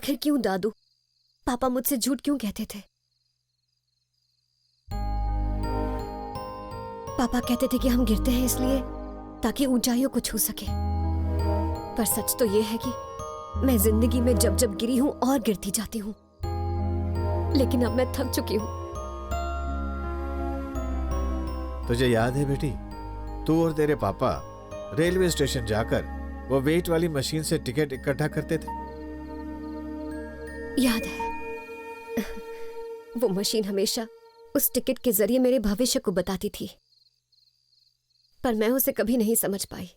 आखिर क्यों दादू? पापा मुझसे झूठ क्यों कहते थे? पापा कहते थे कि हम गिरते हैं इसलिए ताकि ऊंचाइयों को छू सके। पर सच तो ये है कि मैं जिंदगी में जब जब गिरी हूं और गिरती जाती हूं। लेकिन अब मैं थक चुकी हूं। तुझे याद है बेटी, तू और तेरे पापा रेलवे स्टेशन जाकर वो वेट वाली मशीन से टिकट इकट्ठा करते थे? याद है। वो मशीन हमेशा उस टिकट के जरिए मेरे भविष्य को बताती थी, पर मैं उसे कभी नहीं समझ पाई।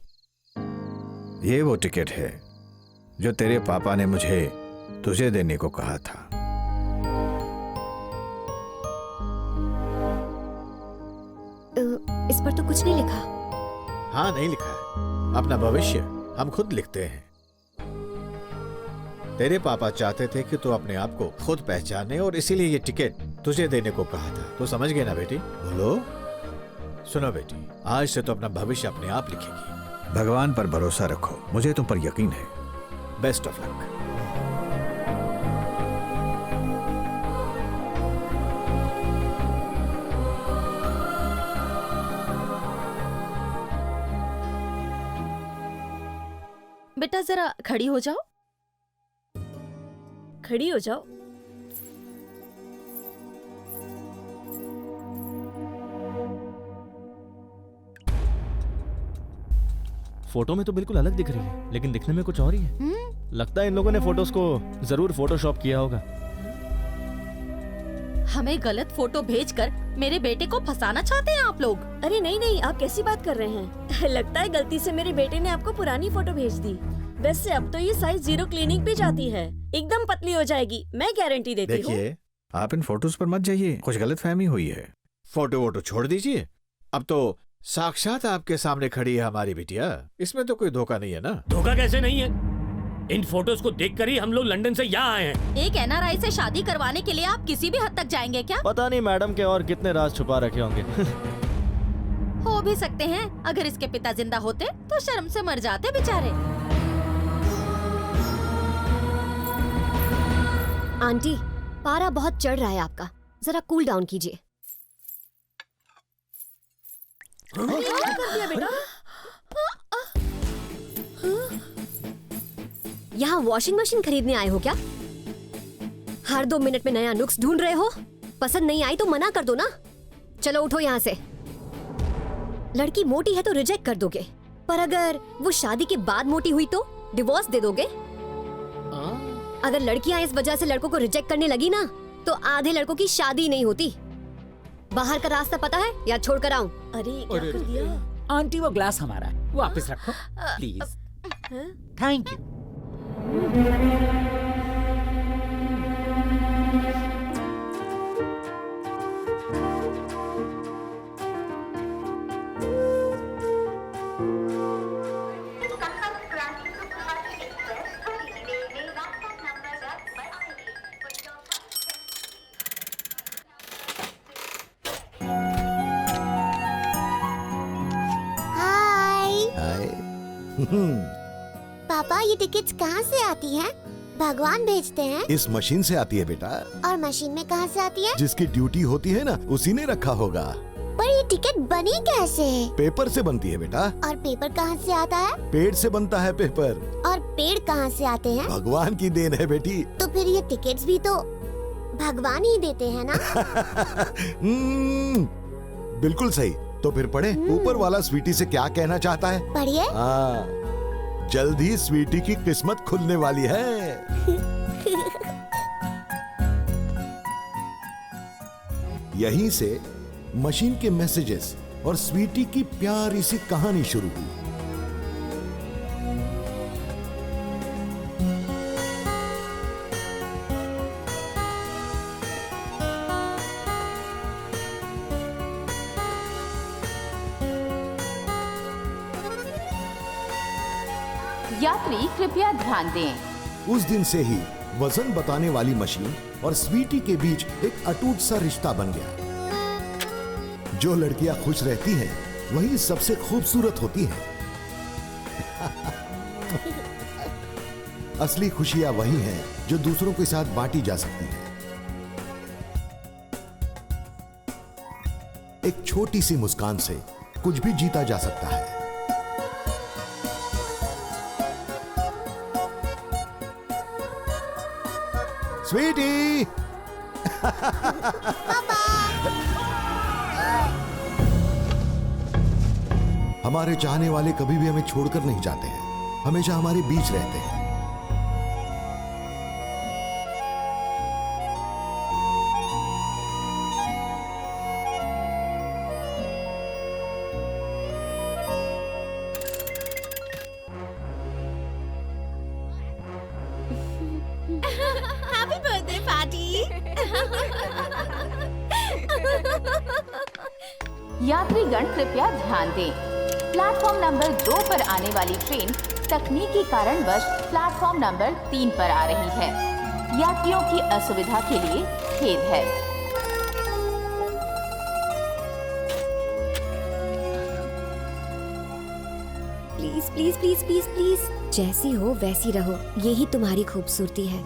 ये वो टिकट है जो तेरे पापा ने मुझे तुझे देने को कहा था। इस पर तो कुछ नहीं लिखा। हाँ, नहीं लिखा है। अपना भविष्य हम खुद लिखते हैं। तेरे पापा चाहते थे कि तू अपने आप को खुद पहचाने और इसीलिए ये टिकट तुझे देने को कहा था। तो समझ गए ना बेटी? बोलो। सुनो बेटी, आज से तो अपना भविष्य अपने आप लिखेगी। भगवान पर भरोसा रखो, मुझे तुम पर यकीन है। Best of luck. बेटा जरा खड़ी हो जाओ। खड़ी हो जाओ। फोटो में तो बिल्कुल अलग दिख रही है, लेकिन दिखने में कुछ और ही है। लगता है इन लोगों ने फोटोज को जरूर फोटोशॉप किया होगा। हमें गलत फोटो भेजकर मेरे बेटे को फंसाना चाहते हैं आप लोग? अरे नहीं नहीं, आप कैसी बात कर रहे हैं? लगता है गलती से मेरे बेटे ने आपको पुरानी फोटो भेज दी। वैसे अब तो ये साइज 0 क्लिनिक पे जाती है, एकदम पतली हो जाएगी, मैं गारंटी देती हूँ। देखिए, आप इन फोटोज पर मत जाइए, कुछ गलतफहमी हुई है। फोटो वोटो छोड़ दीजिए। अब तो साक्षात आपके सामने खड़ी है हमारी बिटिया, इसमें तो कोई धोखा नहीं है ना? धोखा कैसे नहीं है? इन फोटोज को देखकर ही हम लोग लंदन से यहाँ आए हैं। एक एनआरआई से शादी करवाने के लिए आप किसी भी हद तक जाएंगे क्या? पता नहीं मैडम के और कितने राज छुपा रखे होंगे। हो भी सकते हैं। अगर इसके पिता जिंदा होते तो शर्म से मर जाते बेचारे। आंटी, पारा बहुत चढ़ रहा है आपका, जरा कूल डाउन कीजिए। क्या कर दिया बेटा? यहाँ वॉशिंग मशीन खरीदने आए हो क्या? हर 2 मिनट में नया नुक्स ढूंढ रहे हो? पसंद नहीं आई तो मना कर दो ना। चलो उठो यहाँ से। लड़की मोटी है तो रिजेक्ट कर दोगे, पर अगर वो शादी के बाद मोटी हुई तो डिवोर्स दे दोगे। अगर लड़कियां इस वजह से लड़कों को रिजेक्ट करने लगी ना, तो आधे लड़कों की शादी नहीं होती। बाहर का रास्ता पता है या छोड़ कर आऊं? अरे क्या कर दिया? आंटी वो ग्लास हमारा है, वापस रखो प्लीज। Thank you. पापा, ये टिकट्स कहाँ से आती हैं? भगवान भेजते हैं? इस मशीन से आती है बेटा। और मशीन में कहाँ से आती है? जिसकी ड्यूटी होती है ना, उसी ने रखा होगा। पर ये टिकट बनी कैसे? पेपर से बनती है बेटा। और पेपर कहाँ से आता है? पेड़ से बनता है पेपर। और पेड़ कहाँ से आते हैं? भगवान की देन है बेटी। तो फिर ये टिकट्स भी तो भगवान ही देते हैं ना? बिल्कुल सही। तो फिर पढ़े, ऊपर वाला स्वीटी से क्या कहना चाहता है? पढ़िए। हाँ, जल्द ही स्वीटी की किस्मत खुलने वाली है। यहीं से मशीन के मैसेजेस और स्वीटी की प्यारी सी कहानी शुरू हुई। यात्री कृपया ध्यान दें। उस दिन से ही वजन बताने वाली मशीन और स्वीटी के बीच एक अटूट सा रिश्ता बन गया। जो लड़कियां खुश रहती हैं, वही सबसे खूबसूरत होती हैं। असली खुशियां वही हैं जो दूसरों के साथ बांटी जा सकती हैं। एक छोटी सी मुस्कान से कुछ भी जीता जा सकता है। स्वीटी, हमारे चाहने वाले कभी भी हमें छोड़कर नहीं जाते हैं, हमेशा हमारे बीच रहते हैं। Happy birthday party. यात्रीगण कृपया ध्यान दें। प्लेटफॉर्म नंबर 2 पर आने वाली ट्रेन तकनीकी कारणवश प्लेटफॉर्म नंबर 3 पर आ रही है। यात्रियों की असुविधा के लिए खेद है। Please please please please please, जैसी हो वैसी रहो, यही तुम्हारी खूबसूरती है।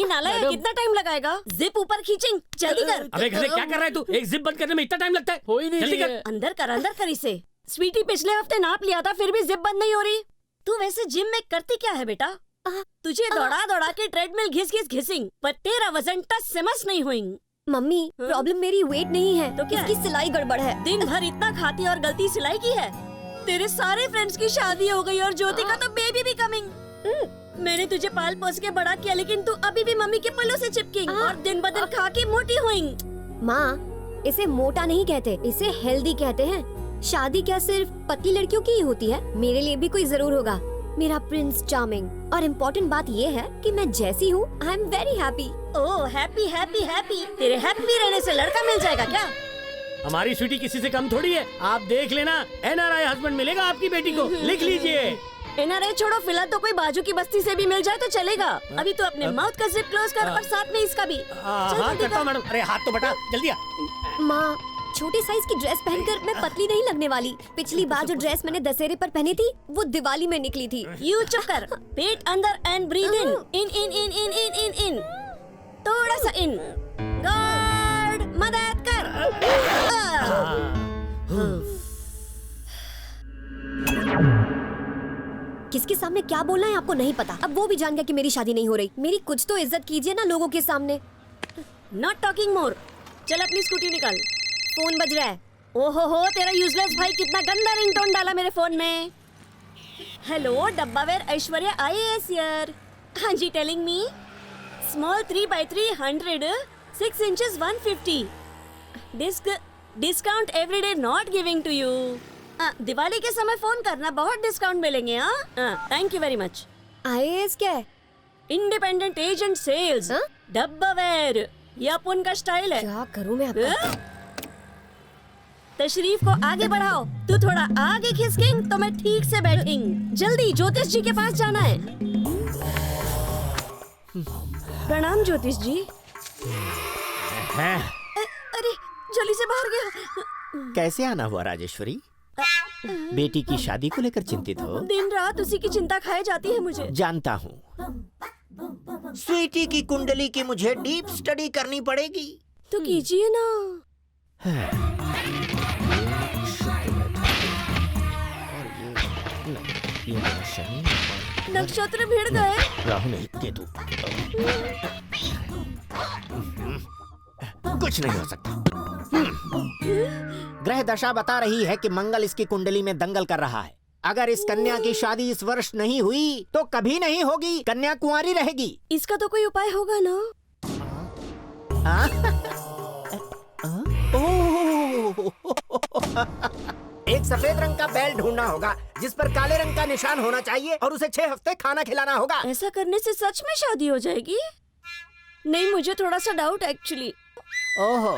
नालायक, कितना टाइम लगाएगा? जिप ऊपर खींचिंग, जल्दी कर। अबे घरे क्या कर रहा है तू? एक जिप बंद करने में इतना टाइम लगता है? हो ही नहीं जल्दी रही कर। है। अंदर कर इसे। स्वीटी पिछले हफ्ते नाप लिया था, फिर भी जिप बंद नहीं हो रही। तू वैसे जिम में करती क्या है बेटा? तुझे दौड़ा दौड़ा के ट्रेडमिल घिस घिसिंग, पर तेरा वजन टस से मस नहीं हुईंग। मम्मी, प्रॉब्लम मेरी वेट नहीं है, तो क्या इसकी है? सिलाई गड़बड़ है। दिन भर इतना खाती और गलती सिलाई की है। तेरे सारे फ्रेंड्स की शादी हो गई और ज्योति का तो बेबी भी कमिंग। मैंने तुझे पाल पोस के बड़ा किया, लेकिन तू अभी भी मम्मी के पल्लों से चिपकी और दिन ब दिन खा के मोटी हुईंग। माँ, इसे मोटा नहीं कहते, इसे हेल्दी कहते हैं। शादी क्या सिर्फ पतली लड़कियों की ही होती है? मेरे लिए भी कोई जरूर होगा, मेरा प्रिंस चार्मिंग। और इम्पोर्टेंट बात ये है कि मैं जैसी हूँ, I am very happy. Oh happy happy happy. तेरे हैप्पी रहने से लड़का मिल जाएगा क्या? हमारी स्वीटी किसी से कम थोड़ी है। आप देख लेना, NRI हस्बैंड मिलेगा आपकी बेटी को। लिख लीजिए। NRI छोड़ो, फिलहाल तो कोई बाजू की बस्ती से भी मिल जाए तो चलेगा। अभी तो अपने माउथ का जिप क्लोज कर और साथ में इसका भी। चल हाँ जल्दी करता हूँ कर। मैडम। अरे हाथ तो बटा, जल्दी आ। माँ, छोटे साइज की ड्रेस पहनकर मैं पतली नहीं लगने वाली। पिछली बार जो ड्रेस मैंने दशहरे पर पहनी थी, वो दिवाली में निकली थी। यू चुप कर। पेट अंदर एंड ब्रीद इन इन इन इन इन इन इन इन। थोड़ा सा इन। गॉड मदद कर। किसके सामने क्या बोलना है आपको नहीं पता। अब वो भी जान गया कि मेरी शादी नहीं हो रही। मेरी कुछ तो इज्जत कीजिए ना लोगों के सामने। नॉट टॉकिंग मोर। चल अपनी स्कूटी निकाल। फोन बज रहा है। ओहो, तेरा यूजलेस भाई कितना गंदा रिंगटोन डाला मेरे फोन में। हेलो, डब्बावेर ऐश्वर्या IAS हियर। हाँ जी, telling me. Small 3x3 100, 6 inches 150. Discount everyday not giving to you. Diwali के समय फोन करना, बहुत डिस्काउंट मिलेंगे। हाँ, thank you very much. IAS क्या है? Independent agent sales. डब्बावेर, ये अपन का स्टाइल है। क्या करूं मैं आपका? तशरीफ को आगे बढ़ाओ। तू थोड़ा आगे खिसकेंग तो मैं ठीक से बैठेंग। जल्दी ज्योतिष जी के पास जाना है। प्रणाम ज्योतिष जी। अरे जल्दी से बाहर गया। कैसे आना हुआ राजेश्वरी? बेटी की शादी को लेकर चिंतित हो? दिन रात उसी की चिंता खाए जाती है मुझे। जानता हूँ। स्वीटी की कुंडली की मुझे डीप स्टडी करनी पड़ेगी। तो कीजिए ना। ये शनि, नक्षत्र भिड़ गए। राहु नहीं, केतु। कुछ नहीं हो सकता। ग्रह दशा बता रही है कि मंगल इसकी कुंडली में दंगल कर रहा है। अगर इस कन्या की शादी इस वर्ष नहीं हुई तो कभी नहीं होगी। कन्या कुंवारी रहेगी। इसका तो कोई उपाय होगा ना? एक सफेद रंग का बैल ढूंढना होगा जिस पर काले रंग का निशान होना चाहिए और उसे 6 हफ्ते खाना खिलाना होगा। ऐसा करने से सच में शादी हो जाएगी? नहीं, मुझे थोड़ा सा डाउट एक्चुअली। ओहो,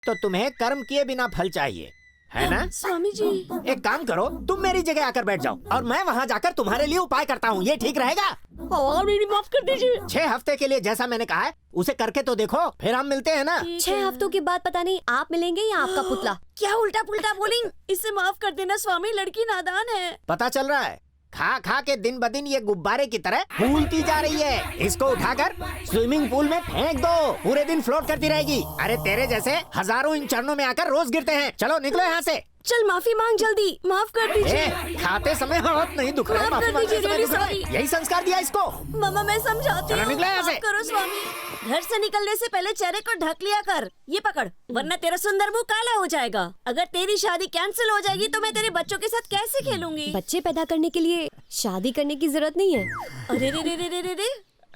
तो तुम्हें कर्म किए बिना फल चाहिए। है ना? स्वामी जी। एक काम करो, तुम मेरी जगह आकर बैठ जाओ और मैं वहाँ जाकर तुम्हारे लिए उपाय करता हूँ। ये ठीक रहेगा? और मेरी माफ कर दीजिए। 6 हफ्ते के लिए जैसा मैंने कहा है उसे करके तो देखो, फिर हम मिलते हैं ना। 6 हफ्तों के बाद पता नहीं आप मिलेंगे या आपका पुतला। क्या उल्टा पुल्टा बोली? इसे माफ कर देना स्वामी, लड़की नादान है। पता चल रहा है, खा खा के दिन ब दिन ये गुब्बारे की तरह फूलती जा रही है। इसको उठाकर स्विमिंग पूल में फेंक दो, पूरे दिन फ्लोट करती रहेगी। अरे तेरे जैसे हजारों इन चरणों में आकर रोज गिरते हैं। चलो निकलो यहाँ से। चल माफी मांग जल्दी, माफ कर दीजिए। खाते समय हाथ नहीं दुख रहा, माफ कर माफी दीजिए, मांगते समय really दुख रहा है। sorry। यही संस्कार दिया इसको। मामा मैं समझाती चलो हूँ, निकलो यहाँ से। माफ करो स्वामी। घर से निकलने से पहले चेहरे को ढक लिया कर। ये पकड़, वरना तेरा सुंदर मुंह काला हो जाएगा। अगर तेरी शादी कैंसिल हो जाएगी तो मैं तेरे बच्चों के साथ कैसे खेलूंगी? बच्चे पैदा करने के लिए शादी करने की जरूरत नहीं है। अरे रे रे रे रे रे रे,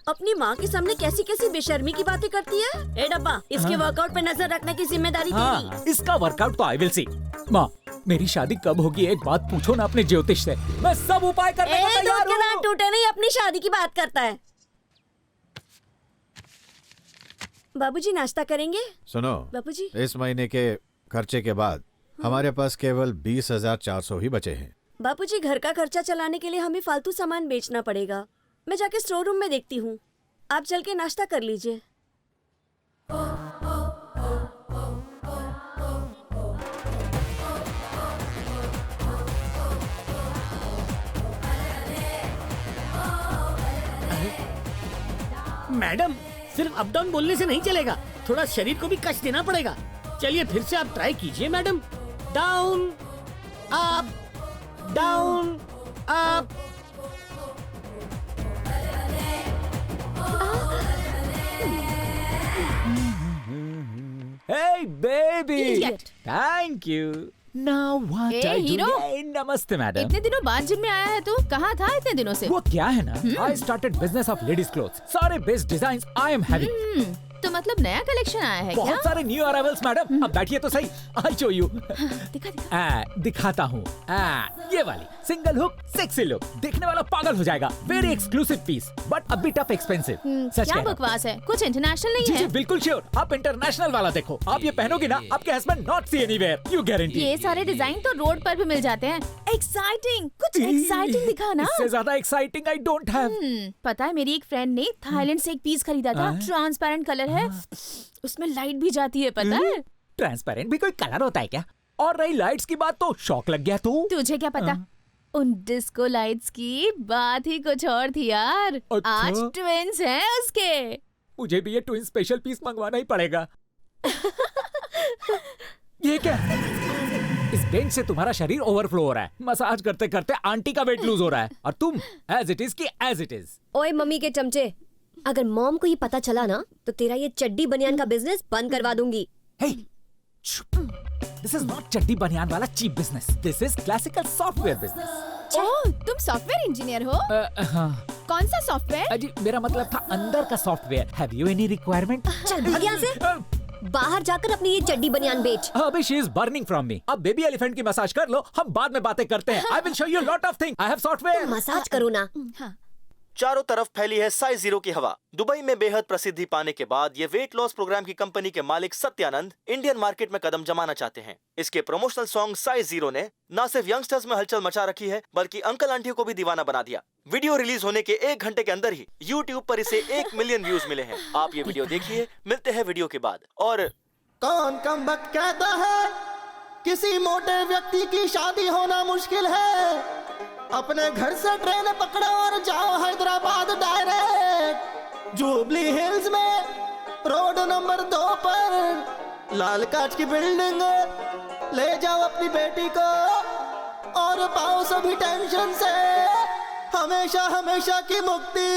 अपनी माँ के सामने कैसी कैसी बेशर्मी की बातें करती है। ए डब्बा, इसके वर्कआउट पे नजर रखने की जिम्मेदारी तेरी। इसका वर्कआउट तो आई विल सी। माँ, मेरी शादी कब होगी एक बात पूछो ना अपने ज्योतिष से। मैं सब उपाय करने को तैयार दूध के दांत टूटे नहीं, अपनी शादी की बात करता है। बाबूजी नाश्ता करेंगे? सुनो बाबूजी। इस महीने के खर्चे के बाद हमारे पास केवल 20,400 ही बचे हैं। बापूजी, घर का खर्चा चलाने के लिए हमें फालतू सामान बेचना पड़ेगा। मैं जाके स्टोर रूम में देखती हूँ, आप चल के नाश्ता कर लीजिए। मैडम, सिर्फ अप डाउन बोलने से नहीं चलेगा, थोड़ा शरीर को भी कष्ट देना पड़ेगा। चलिए फिर से आप ट्राई कीजिए madam. Down up down up. Hey baby, Idiot. thank you. Now what Hey, I do? hero. Hey, नमस्ते मैडम। इतने दिनों बाद जिम में आया है तू? कहाँ था इतने दिनों से? वो क्या है ना, I started business of ladies clothes. सारे best design I am having. तो मतलब नया कलेक्शन आया है क्या? बहुत सारे न्यू अराइवल्स मैडम। अब बैठिए तो सही, आई शो यू। दिखा दिखा। दिखाता हूँ। ये वाली सिंगल हुक सेक्सी लुक, देखने वाला पागल हो जाएगा। Very exclusive piece but a bit of expensive. सच क्या कह रहा हूँ। बकवास है, कुछ इंटरनेशनल नहीं जी है? जी बिल्कुल श्योर। आप इंटरनेशनल वाला देखो, आप ये पहनोगे ना, आपके husband not see anywhere, you guarantee. ये सारे डिजाइन तो रोड पर भी मिल जाते हैं। एक्साइटिंग, कुछ एक्साइटिंग दिखा ना। इससे ज्यादा एक्साइटिंग आई डोंट हैव। पता है, मेरी एक फ्रेंड ने थाईलैंड से एक पीस खरीदा था। ट्रांसपेरेंट कलर है, उसमें लाइट भी जाती है, पता है? ट्रांसपेरेंट भी कोई कलर होता है क्या? और रही लाइट्स की बात तो शौक लग गया तो। तुझे क्या पता, उन डिस्को लाइट्स की बात ही कुछ और थी यार। अच्छा? आज ट्विंस हैं उसके। मुझे भी ये ट्विन स्पेशल पीस मंगवाना ही पड़ेगा। ये क्या? इस बेंच से तुम्हारा शरीर ओवरफ्लो हो रहा है। मसाज करते करते आंटी का वेट लूज हो रहा है और तुम एज इट इज की एज इट इज। ओए मम्मी के चमचे, अगर मॉम को ये पता चला ना तो तेरा ये चड्डी बनियान का बिजनेस बंद करवा दूंगी। Hey, this is not चड्डी बनियान वाला cheap business. This is classical software business. Oh, तुम सॉफ्टवेयर इंजीनियर हो? हाँ। कौन सा सॉफ्टवेयर? जी मेरा मतलब था अंदर का software. Have you any requirement? चल भाग यहाँ से, बाहर जाकर अपनी ये चड्डी बनियान बेच। अभी she is burning from me। अब बेबी एलिफेंट की मसाज कर लो, हम बाद में बातें करते हैं। I will show you a lot of things. I have software. Massage करो ना। हाँ। चारों तरफ फैली है साइज जीरो की हवा। दुबई में बेहद प्रसिद्धि पाने के बाद ये वेट लॉस प्रोग्राम की कंपनी के मालिक सत्यानंद इंडियन मार्केट में कदम जमाना चाहते हैं। इसके प्रमोशनल सॉन्ग साइज जीरो ने न सिर्फ यंगस्टर्स में हलचल मचा रखी है, बल्कि अंकल आंटियों को भी दीवाना बना दिया। वीडियो रिलीज होने के 1 घंटे के अंदर ही YouTube पर इसे 1 मिलियन व्यूज मिले हैं। आप ये वीडियो देखिए, मिलते हैं वीडियो के बाद। और कौन कमबख्त कहता है किसी मोटे व्यक्ति की शादी होना मुश्किल है? अपने घर से ट्रेन पकड़ो और जाओ हैदराबाद डायरेक्ट। जुबली हिल्स में रोड नंबर 2 पर लाल कांच की बिल्डिंग। ले जाओ अपनी बेटी को और पाओ सभी टेंशन से हमेशा हमेशा की मुक्ति।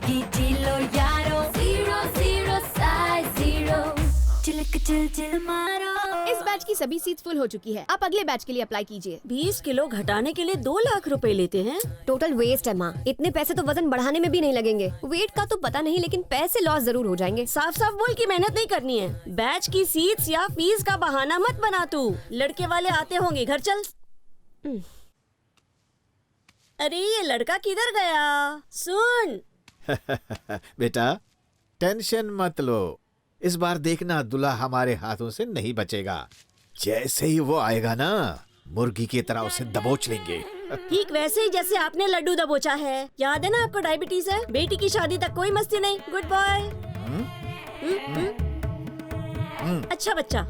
जिंदगी जी लो यारो, 0 size 0, चिलक चिल चिल मारो। इस बैच की सभी सीट्स फुल हो चुकी है, आप अगले बैच के लिए अप्लाई कीजिए। 20 किलो घटाने के लिए 2 लाख रुपए लेते हैं। टोटल वेस्ट है माँ, इतने पैसे तो वजन बढ़ाने में भी नहीं लगेंगे। वेट का तो पता नहीं, लेकिन पैसे लॉस जरूर हो जाएंगे। साफ साफ बोल की मेहनत नहीं करनी है। बैच की सीट्स या फीस का बहाना मत बना तू। लड़के वाले आते होंगे, घर चल। अरे ये लड़का किधर गया? सुन बेटा टेंशन मत लो, इस बार देखना दूल्हा हमारे हाथों से नहीं बचेगा। जैसे ही वो आएगा ना, मुर्गी की तरह उसे दबोच लेंगे। ठीक वैसे ही जैसे आपने लड्डू दबोचा है। याद है ना आपको डायबिटीज है? बेटी की शादी तक कोई मस्ती नहीं। Good boy. अच्छा बच्चा।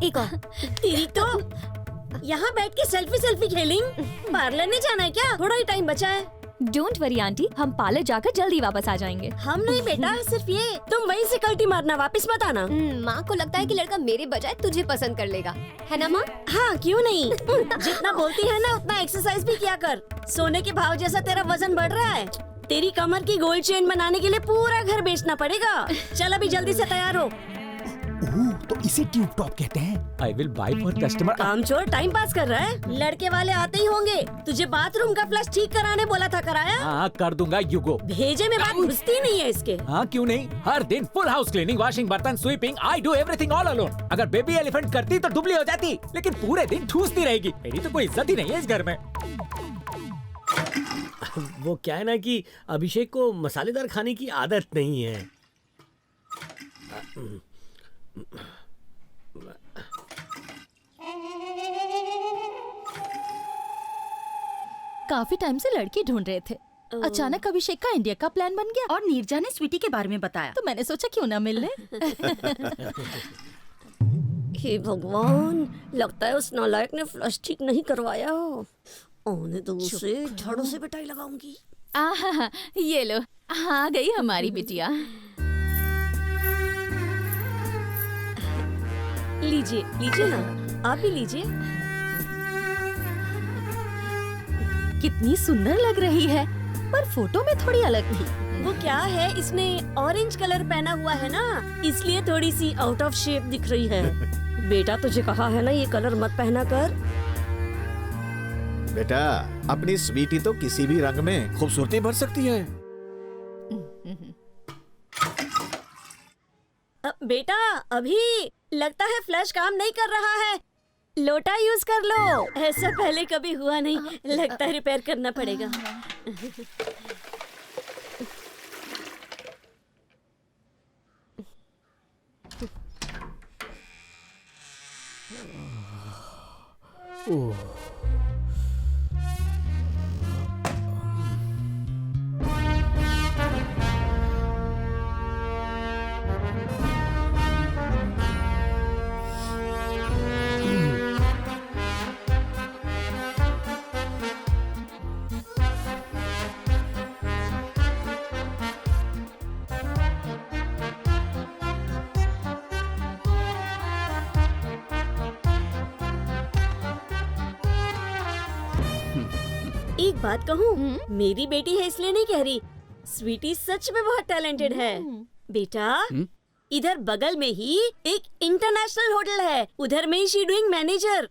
एक और। तेरी तो यहाँ बैठ के सेल्फी खेलिंग। पार्लर नहीं जाना है क्या? थोड़ा ही टाइम बचा है। डोंट वरी आंटी, हम पार्लर जाकर जल्दी वापस आ जाएंगे। हम नहीं बेटा, सिर्फ ये तुम वहीं से कल्टी मारना, वापस मत आना। माँ को लगता है कि लड़का मेरे बजाय तुझे पसंद कर लेगा, है ना माँ? हाँ क्यों नहीं। जितना बोलती है ना उतना एक्सरसाइज भी किया कर। सोने के भाव जैसा तेरा वजन बढ़ रहा है। तेरी कमर की गोल्ड चेन बनाने के लिए पूरा घर बेचना पड़ेगा। चल अभी जल्दी से तैयार हो। तो इसे ट्यूब टॉप कहते हैं। I will buy for customer. काम छोड़, टाइम पास कर रहा है। लड़के वाले आते ही होंगे। तुझे बाथरूम का फ्लश ठीक कराने बोला था, कराया? हाँ कर दूंगा, यू गो। भेजे में बात घुसती नहीं है इसके। हाँ क्यों नहीं, हर दिन फुल हाउस क्लीनिंग, वॉशिंग, बर्तन, sweeping, I do everything all alone. अगर बेबी एलिफेंट करती तो दुबली हो जाती, लेकिन पूरे दिन ठूसती रहेगी। मेरी तो कोई इज्जत ही नहीं है इस घर में। वो क्या है ना कि अभिषेक को मसालेदार खाने की आदत नहीं है। काफी टाइम से लड़की ढूंढ रहे थे, अचानक अभिषेक का इंडिया का प्लान बन गया। और नीरजा ने स्वीटी के बारे में बताया, तो मैंने सोचा क्यों ना मिल ले। हे भगवान, लगता है उस नालायक ने फ्लश ठीक नहीं करवाया। आने दो उसे, झाड़ू से पिटाई लगाऊंगी। आहा, ये लो, आ गई हमारी बिटिया। लीजिए लीजिए ना, आप भी लीजिए। कितनी सुंदर लग रही है, पर फोटो में थोड़ी अलग थी। वो क्या है, इसने ऑरेंज कलर पहना हुआ है ना, इसलिए थोड़ी सी आउट ऑफ शेप दिख रही है। बेटा तुझे कहा है ना ये कलर मत पहना कर। बेटा अपनी स्वीटी तो किसी भी रंग में खूबसूरती भर सकती है। बेटा अभी लगता है फ्लैश काम नहीं कर रहा है, लोटा यूज कर लो। ऐसा पहले कभी हुआ नहीं, लगता है रिपेयर करना पड़ेगा। एक बात कहूँ, मेरी बेटी है इसलिए नहीं कह रही, स्वीटी सच में बहुत टैलेंटेड है। बेटा इधर बगल में ही एक इंटरनेशनल होटल है, उधर में ही शी डूइंग मैनेजर।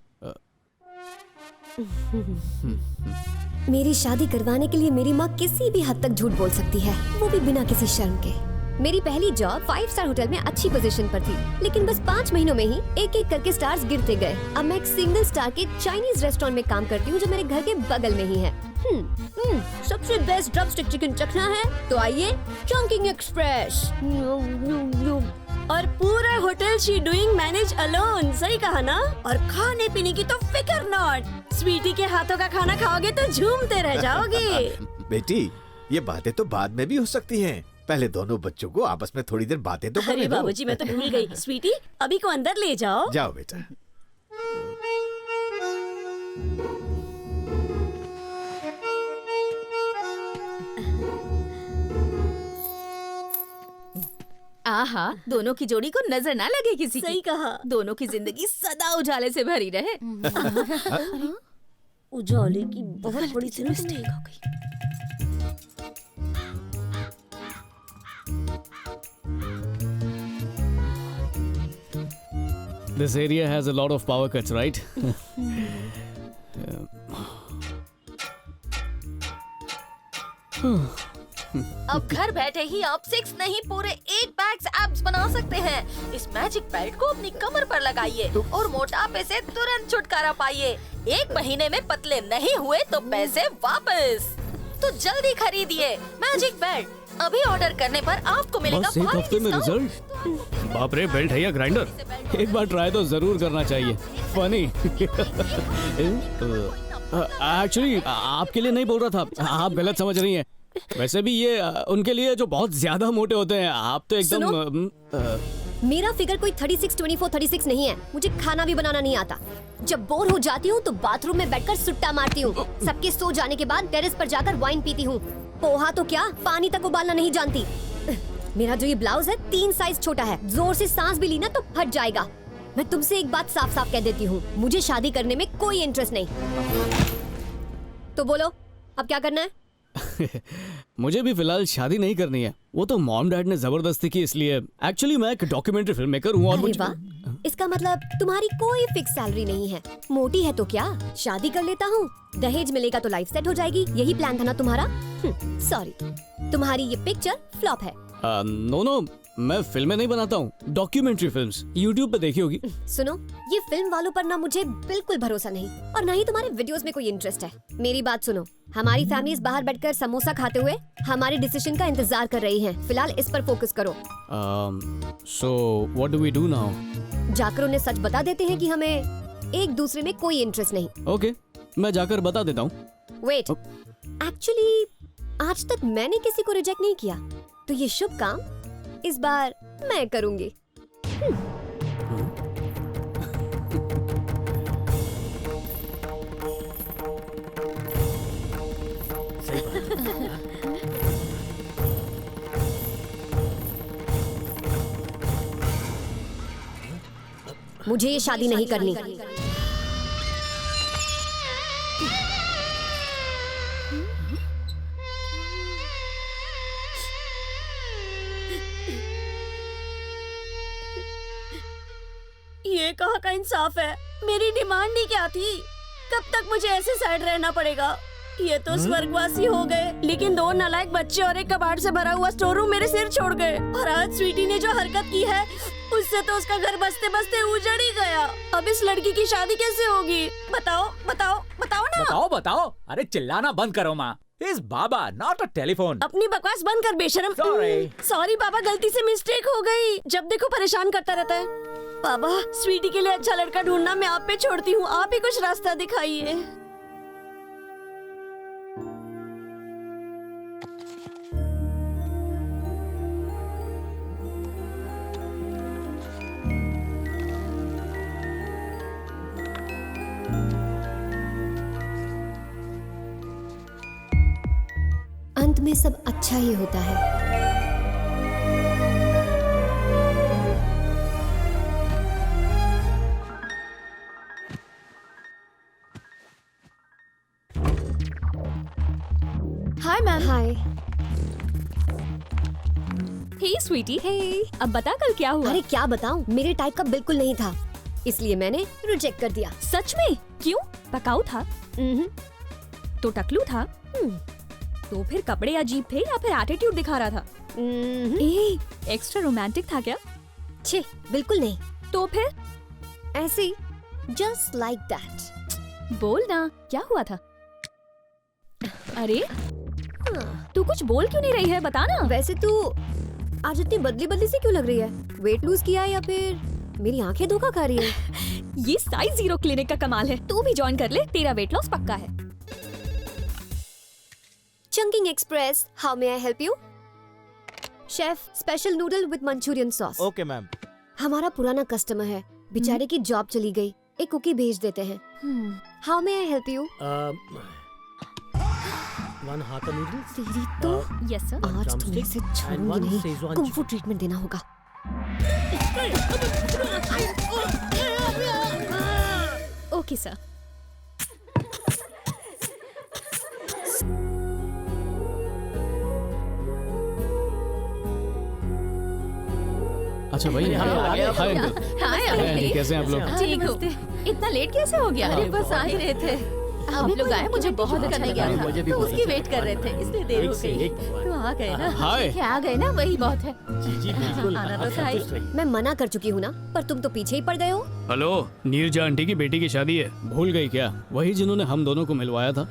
मेरी शादी करवाने के लिए मेरी माँ किसी भी हद तक झूठ बोल सकती है, वो भी बिना किसी शर्म के। मेरी पहली जॉब 5 स्टार होटल में अच्छी पोजीशन पर थी, लेकिन बस 5 महीनों में ही एक एक करके स्टार्स गिरते गए। अब मैं एक सिंगल स्टार के चाइनीज रेस्टोरेंट में काम करती हूँ, जो मेरे घर के बगल में ही है। सबसे बेस्ट ड्रमस्टिक चिकन चखना है तो आइए चंकिंग एक्सप्रेस। और पूरा hotel she doing manage alone. सही कहा ना? और खाने पीने की तो फिक्र नॉट, स्वीटी के हाथों का खाना खाओगे तो झूमते रह जाओगे। बेटी ये बातें तो बाद में भी हो सकती हैं, पहले दोनों बच्चों को आपस में थोड़ी देर बातें तो करने अरे दो। बाबूजी मैं तो भूल गई। स्वीटी अभी को अंदर ले जाओ। जाओ बेटा। आहा, दोनों की जोड़ी को नजर ना लगे किसी की। सही कहा। दोनों की जिंदगी सदा उजाले से भरी रहे। उजाले की बहुत बड़ी सी मिस्टेक हो गई। This area has a lot of power cuts, right? अब घर बैठे ही आप 6 नहीं पूरे 8 पैक्स एब्स बना सकते हैं। इस मैजिक बेल्ट को अपनी कमर पर लगाइए और मोटापे से तुरंत छुटकारा पाइए। 1 महीने में पतले नहीं हुए तो पैसे वापस। तो जल्दी खरीदिए मैजिक बेल्ट। अभी ऑर्डर करने पर आपको मिलेगा बस 1 हफ्ते में रिजल्ट। बाप रे, बेल्ट है या ग्राइंडर? एक बार ट्राई तो जरूर करना चाहिए। फनी। एक्चुअली आपके लिए नहीं बोल रहा था, आप गलत समझ रही हैं। वैसे भी ये उनके लिए जो बहुत ज्यादा मोटे होते हैं। आप तो एकदम मेरा फिगर कोई 36, 24, 36 नहीं है। मुझे खाना भी बनाना नहीं आता। जब बोर हो जाती हूँ तो बाथरूम में बैठकर सुट्टा मारती हूँ। सबके सो जाने के बाद टेरेस पर जाकर वाइन पीती हूँ। पोहा तो क्या, पानी तक उबालना नहीं जानती। मेरा जो ये ब्लाउज है 3 साइज छोटा है। जोर से सांस भी ली ना तो फट जाएगा। मैं तुमसे एक बात साफ साफ कह देती हूँ, मुझे शादी करने में कोई इंटरेस्ट नहीं। तो बोलो अब क्या करना है? मुझे भी फिलहाल शादी नहीं करनी है। वो तो मॉम डैड ने जबरदस्ती की, इसलिए। एक्चुअली मैं एक डॉक्यूमेंट्री फिल्म मेकर हूँ और अरे वाह, इसका मतलब तुम्हारी कोई फिक्स सैलरी नहीं है। मोटी है तो क्या, शादी कर लेता हूँ, दहेज मिलेगा तो लाइफ सेट हो जाएगी। यही प्लान था ना तुम्हारा? सॉरी, तुम्हारी ये पिक्चर फ्लॉप है। नो, मैं फिल्में नहीं बनाता हूँ, डॉक्यूमेंट्री फिल्म्स। यूट्यूब पे देखी होगी। सुनो, ये फिल्म वालों पर ना मुझे बिल्कुल भरोसा नहीं और ना ही तुम्हारे वीडियोस में कोई इंटरेस्ट है। मेरी बात सुनो, हमारी फैमिलीज बाहर बैठकर समोसा खाते हुए हमारे डिसीजन का इंतजार कर रही हैं। फिलहाल इस पर फोकस करो। So what do we do now? जाकर उन्हें सच बता देते हैं कि हमें एक दूसरे में कोई इंटरेस्ट नहीं। ओके, मैं जाकर बता देता हूँ। वेट, एक्चुअली आज तक मैंने किसी को रिजेक्ट नहीं किया, तो ये शुभ काम इस बार मैं करूंगी। मुझे ये शादी नहीं करनी। ये कहाँ का इंसाफ है? मेरी डिमांड ही क्या थी? कब तक मुझे ऐसे साइड रहना पड़ेगा? ये तो स्वर्गवासी हो गए, लेकिन 2 नालायक बच्चे और एक कबाड़ से भरा हुआ स्टोर रूम मेरे सिर छोड़ गए। और आज स्वीटी ने जो हरकत की है, उससे तो उसका घर बसते बसते उजड़ ही गया। अब इस लड़की की शादी कैसे होगी? बताओ बताओ बताओ ना। बताओ। अरे चिल्लाना बंद करो माँ। इस बाबा नॉट अ टेलीफोन। अपनी बकवास बंद कर बेशरम। सॉरी बाबा, गलती से मिस्टेक हो गई। जब देखो परेशान करता रहता है। बाबा, स्वीटी के लिए अच्छा लड़का ढूंढना मैं आप पे छोड़ती हूँ। आप ही कुछ रास्ता दिखाइए। अंत में सब अच्छा ही होता है। Hi ma'am. हाय। हे स्वीटी। हे, अब बता कल क्या हुआ? अरे क्या बताऊं, मेरे टाइप का बिल्कुल नहीं था, इसलिए मैंने रिजेक्ट कर दिया। सच में? क्यों? पकाऊ था? तो टकलू था? तो फिर कपड़े अजीब थे या फिर एटीट्यूड दिखा रहा था? एक्स्ट्रा रोमांटिक था क्या? छे, बिल्कुल नहीं। तो फिर? ऐसे, जस्ट लाइक दैट। बोल ना, क्या हुआ था? अरे तू कुछ बोल क्यों नहीं रही है, बता ना। वैसे तू आज इतनी बदली बदली से क्यों लग रही है? वेट लूज किया है या फिर मेरी आंखें धोखा खा रही है? ये साइज 0 क्लिनिक का कमाल है। तू भी ज्वाइन कर ले, तेरा वेट लॉस पक्का है। Chunking express, how may I help you? Chef, special noodle with Manchurian sauce. Okay ma'am. हमारा पुराना कस्टमर है, बेचारे की जॉब चली गई, एक कुकी भेज देते हैं। How may I help you? 1 हाका नूडल्स। तेरी तो यस सर। आज तुम्हें से छोड़ूंगी नहीं, कुंफू ट्रीटमेंट देना होगा। Okay sir. अच्छा भाई, हाय अंकल। हाय हाय आंटी, कैसे हैं आप लोग? ठीक हो? इतना लेट कैसे हो गया? अरे बस आ ही रहे थे। आप लोग आए, मुझे बहुत अच्छा करने लगा गया था। था तो उसकी वेट कर रहे थे, इसलिए देर हो गई। तो आ गए ना। हाय। क्या आ गए ना, वही बहुत है। जी बिल्कुल, आना तो था ही। मैं मना कर चुकी हूँ ना, पर तुम तो पीछे ही पड़ गए हो। हेलो, नीरजा आंटी की बेटी की शादी है, भूल गई क्या? वही जिन्होंने हम दोनों को मिलवाया था।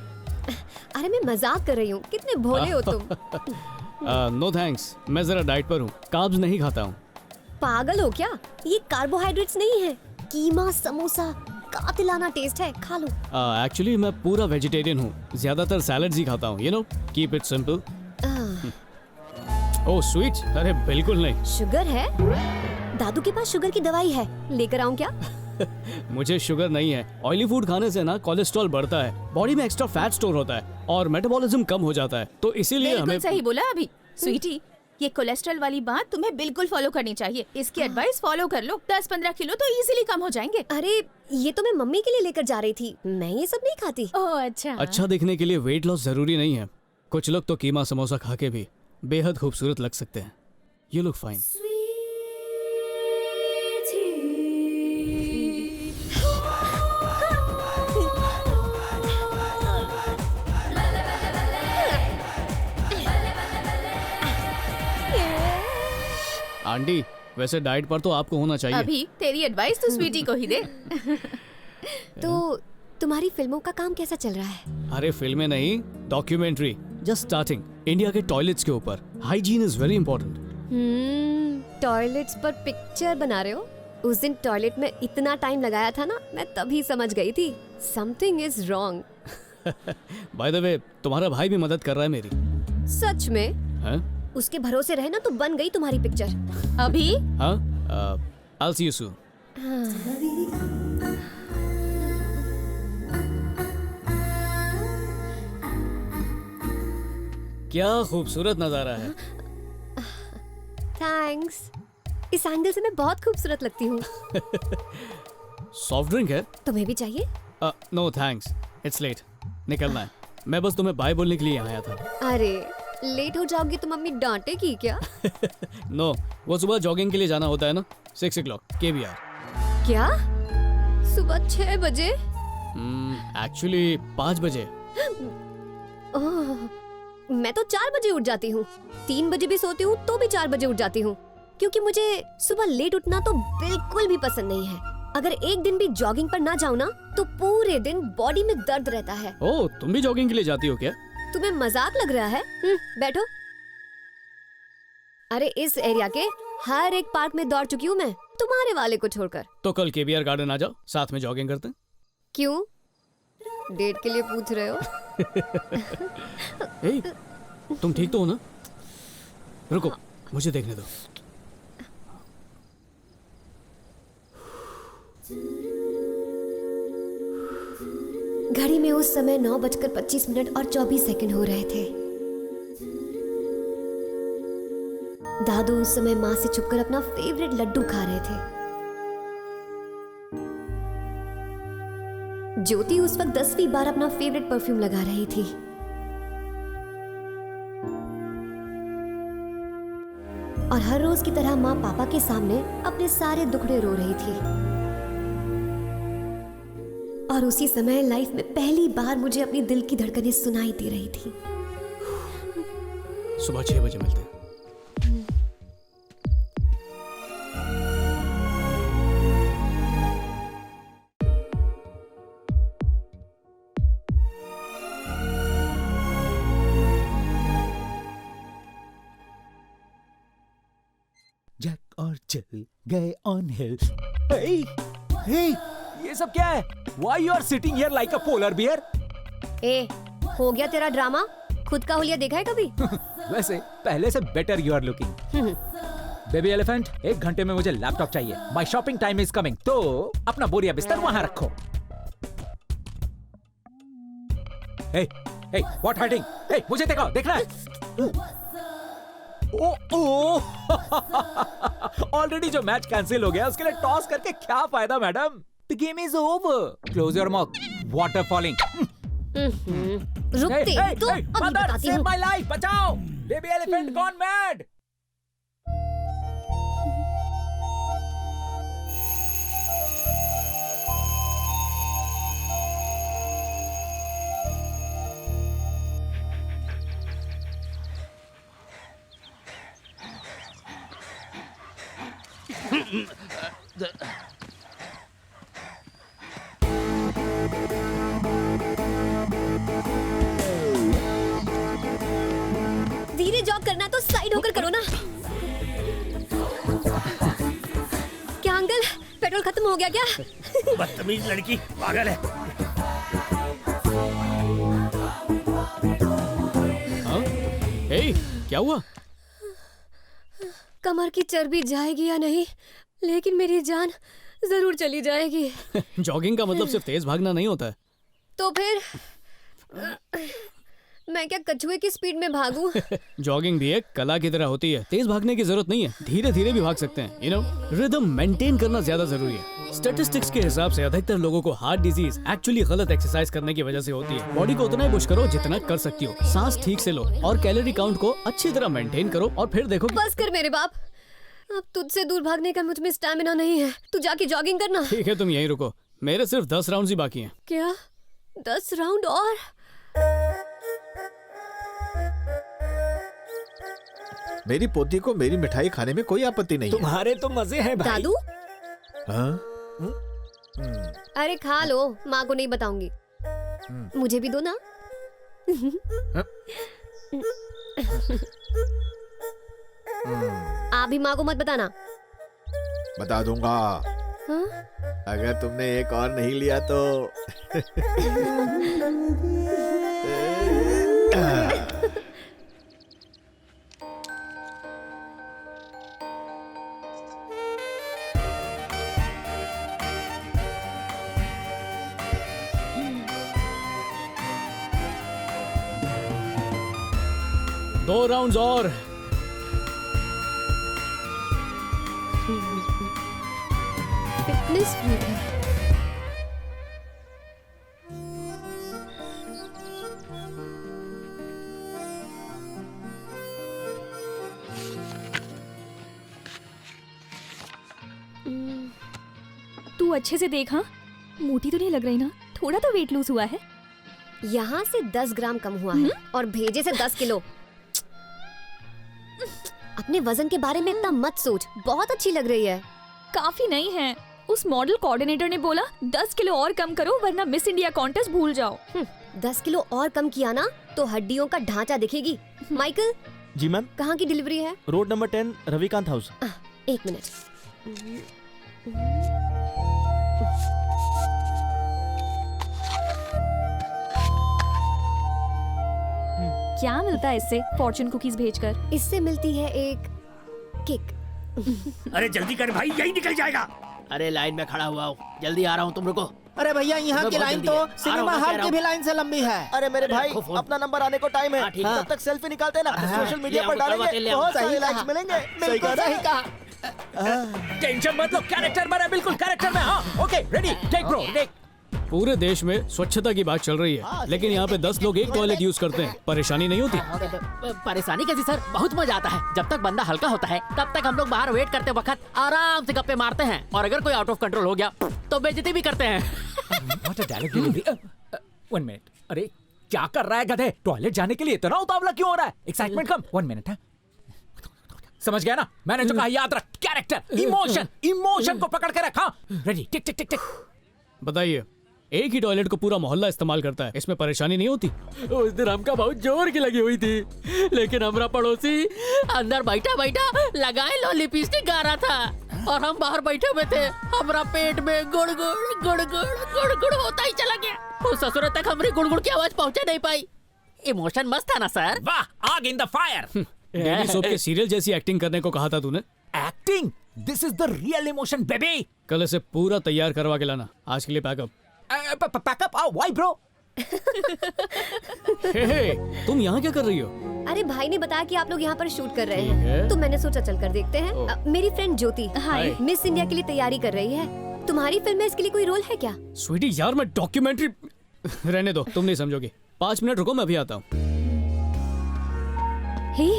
अरे मैं मजाक कर रही हूँ, कितने भोले हो तुम। नो थैंक्स, मैं जरा डाइट पर हूँ, कार्ब्स नहीं खाता हूँ। पागल हो क्या? ये कार्बोहाइड्रेट्स नहीं है, कीमा समोसा कातिलाना टेस्ट है, खा लो। एक्चुअली मैं पूरा वेजिटेरियन हूँ, ज्यादातर सैलड्स ही खाता हूँ, you know, keep it simple. Oh sweet, अरे बिल्कुल नहीं। शुगर है? दादू के पास शुगर की दवाई है, लेकर आऊं क्या? मुझे शुगर नहीं है। ऑयली फूड खाने से ना कोलेस्ट्रॉल बढ़ता है, बॉडी में एक्स्ट्रा फैट स्टोर होता है और मेटाबॉलिज्म कम हो जाता है, तो इसीलिए बिल्कुल हमें। सही बोला अभी। स्वीटी, ये कोलेस्ट्रॉल वाली बात तुम्हें बिल्कुल फॉलो करनी चाहिए। इसकी एडवाइस फॉलो कर लो, 10-15 किलो तो इजीली कम हो जाएंगे। अरे ये तो मैं मम्मी के लिए लेकर जा रही थी, मैं ये सब नहीं खाती। ओह अच्छा। अच्छा दिखने के लिए वेट लॉस जरूरी नहीं है। कुछ लोग तो कीमा समोसा खा के भी बेहद खूबसूरत लग सकते हैं। You look fine. आंटी, वैसे डाइट पर तो आपको होना चाहिए। अभी तेरी एडवाइस तो स्वीटी को ही दे। तो तुम्हारी फिल्मों का काम कैसा चल रहा है? अरे फिल्में नहीं, डॉक्यूमेंट्री जस्ट स्टार्टिंग। इंडिया के टॉयलेट्स के ऊपर। Hygiene is very important. Toilets पर पिक्चर बना रहे हो? उस दिन टॉयलेट में इतना टाइम लगाया था ना, मैं तभी समझ गई थी something is wrong. By the way, तुम्हारा भाई भी मदद कर रहा है मेरी। सच में? हैं? उसके भरोसे रहे ना तो बन गई तुम्हारी पिक्चर। अभी? हाँ, I'll see you soon. क्या खूबसूरत नजारा है। थैंक्स। इस एंगल से मैं बहुत खूबसूरत लगती हूँ। सॉफ्ट ड्रिंक है? तुम्हें भी चाहिए? नो थैंक्स, इट्स लेट, निकलना है। मैं बस तुम्हें बाय बोलने के लिए यहाँ आया था। अरे लेट हो जाओगी तो मम्मी डांटेगी क्या? नो, वो सुबह जॉगिंग के लिए जाना होता है ना, 6 o'clock KBR। क्या? सुबह 6 बजे? एक्चुअली 5 बजे। ओह, मैं तो 4 बजे उठ जाती हूँ। 3 बजे भी सोती हूँ तो भी 4 बजे उठ जाती हूँ, क्योंकि मुझे सुबह लेट उठना तो बिल्कुल भी पसंद नहीं है। अगर एक दिन भी जॉगिंग पर ना जाऊँ ना तो पूरे दिन बॉडी में दर्द रहता है। ओह, तुम भी जॉगिंग के लिए जाती हो क्या? तुम्हें मजाक लग रहा है? बैठो। अरे इस एरिया के हर एक पार्क में दौड़ चुकी हूँ मैं, तुम्हारे वाले को छोड़कर। तो कल KBR गार्डन आ जाओ, साथ में जॉगिंग करते हैं। क्यों? डेट के लिए पूछ रहे हो? ए, तुम ठीक तो हो ना? रुको, मुझे देखने दो। घड़ी में उस समय 9:25 और 24 सेकंड हो रहे थे। दादू उस समय माँ से छुपकर अपना फेवरेट लड्डू खा रहे थे। ज्योति उस वक्त 10वीं बार अपना फेवरेट परफ्यूम लगा रही थी। और हर रोज की तरह माँ पापा के सामने अपने सारे दुखड़े रो रही थी। और उसी समय लाइफ में पहली बार मुझे अपनी दिल की धड़कनें सुनाई दे रही थी। सुबह 6 बजे मिलते हैं। जैक और जिल गए ऑन हिल। हे, हे, ये सब क्या है? Why you are sitting here like a polar bear? ए, हो गया तेरा ड्रामा? खुद का हुलिया देखा है कभी? वैसे पहले से better you are looking. Baby elephant, 1 घंटे में मुझे लैपटॉप चाहिए। My shopping time is coming. तो अपना बोरिया बिस्तर वहां रखो। हे, हे, व्हाट हाइडिंग? हे, मुझे देखो, देखना है। ओ, ऑलरेडी जो मैच कैंसिल हो गया उसके लिए टॉस करके क्या फायदा madam? The game is over. Close your mouth. Water falling. रुकते तो अभी mother, बताती save हूँ। my life. बचाओ. Baby elephant gone mad. धीरे जॉग करना है तो साइड होकर करो ना। क्या अंकल, पेट्रोल खत्म हो गया क्या? बदतमीज लड़की, पागल है। हाँ? हे, क्या हुआ? कमर की चर्बी जाएगी या नहीं, लेकिन मेरी जान जरूर चली जाएगी। जॉगिंग का मतलब सिर्फ तेज भागना नहीं होता है। तो फिर मैं क्या कछुए की स्पीड में भागूं? जॉगिंग भी एक कला की तरह होती है। तेज भागने की जरूरत नहीं है, धीरे धीरे भी भाग सकते हैं। यू नो, रिदम मेंटेन करना ज्यादा जरूरी है। स्टैटिस्टिक्स के हिसाब से अधिकतर लोगों को हार्ट डिजीज एक्चुअली गलत एक्सरसाइज करने की वजह से होती है। बॉडी को उतना ही पुश करो जितना कर सकती हो, सांस ठीक से लो और कैलोरी काउंट को अच्छी तरह मेंटेन करो और फिर देखो। बस कर मेरे बाप, अब तुझसे दूर भागने का मुझ में स्टैमिना नहीं है। तू जाके जॉगिंग करना। ठीक है, तुम यहीं रुको, मेरे सिर्फ 10 राउंड ही बाकी हैं। क्या 10 राउंड और? मेरी पोती को मेरी मिठाई खाने में कोई आपत्ति नहीं है। तुम्हारे तो मजे हैं भाई। दादू? हाँ? अरे खा लो, माँ को नहीं बताऊंगी। मुझे भी दो ना। आप भी माँ को मत बताना। बता दूंगा। हाँ? अगर तुमने एक और नहीं लिया तो दो राउंड्स और। फिटनेस फ्रीक है। तू अच्छे से देख, हाँ मोटी तो नहीं लग रही ना? थोड़ा तो वेट लूज हुआ है। यहाँ से 10 ग्राम कम हुआ है और भेजे से 10 किलो। अपने वजन के बारे में इतना मत सोच, बहुत अच्छी लग रही है। काफी नहीं है, उस मॉडल कोऑर्डिनेटर ने बोला 10 किलो और कम करो वरना मिस इंडिया कॉन्टेस्ट भूल जाओ। 10 किलो और कम किया ना तो हड्डियों का ढांचा दिखेगी। माइकल। जी मैम। कहाँ की डिलीवरी है? Road number 10 Ravikant house. 1 minute. क्या मिलता है इससे फॉर्चून कुकीज भेजकर? इससे मिलती है एक किक। अरे जल्दी कर भाई, यही निकल जाएगा। अरे लाइन में खड़ा हुआ हूँ, जल्दी आ रहा हूँ, तुम रुको। अरे भैया, यहाँ की लाइन तो सिनेमा हॉल की भी लाइन से लंबी है। अरे मेरे भाई, अपना नंबर आने को टाइम है। तब तक सेल्फी निकालते ना, सोशल मीडिया पर डालेंगे, बहुत सारे लाइक्स मिलेंगे। बिल्कुल सही कहा। टेंशन मत लो, कैरेक्टर बना, बिल्कुल कैरेक्टर में। हाँ okay, ready, take bro, take. पूरे देश में स्वच्छता की बात चल रही है, लेकिन यहाँ पे 10 लोग एक टॉयलेट यूज करते हैं। परेशानी नहीं होती? परेशानी कैसी सर, बहुत मजा आता है। जब तक बंदा हल्का होता है तब तक हम लोग बाहर वेट करते वक्त आराम से गप्पे मारते हैं, और अगर कोई आउट ऑफ कंट्रोल हो गया तो बेइज्जती भी करते हैं। What a dialogue delivery. 1 minute, अरे क्या कर रहा है गधे? टॉयलेट जाने के लिए इतना उतावला क्यों हो रहा है? एक्साइटमेंट कम। 1 मिनट है, समझ गया ना? मैंने जो कहा याद रख, कैरेक्टर, इमोशन को पकड़ के रखा। रेडी, टिक टिक टिक टिक। बताइए, एक ही टॉयलेट को पूरा मोहल्ला इस्तेमाल करता है, इसमें परेशानी नहीं होती? उस दिन हमका बहुत जोर की लगी हुई थी, लेकिन हमारा पड़ोसी अंदर बैठा बैठा लगाए लो लिपस्टिक गा रहा था और हम बाहर बैठे हुए थे। हमारा पेट में गुड़ गुड़ गुड़ गुड़ गुड़ गुड़ होता ही चला गया। उस ससुर तक हमारी गुड़ गुड़ की आवाज पहुंचे नहीं पाई। इमोशन मस्त था ना सर? वाह, आग in the fire. Daily soap के सीरियल जैसी एक्टिंग करने को कहा था तूने। Acting, this is the real emotion baby. कल इसे पूरा तैयार करवा के लाना। आज के लिए पैकअप। पैकअप? Why bro? तुम यहाँ क्या कर रही हो? अरे भाई ने बताया कि आप लोग यहाँ पर शूट कर रहे ठीक है। हैं, तो मैंने सोचा चल कर देखते हैं। मेरी फ्रेंड ज्योति मिस इंडिया के लिए तैयारी कर रही है। तुम्हारी फिल्म में इसके लिए कोई रोल है क्या? स्वीटी यार, मैं डॉक्यूमेंट्री रहने दो, तुम नहीं समझोगी। 5 मिनट रुको, मैं अभी आता हूँ। हे,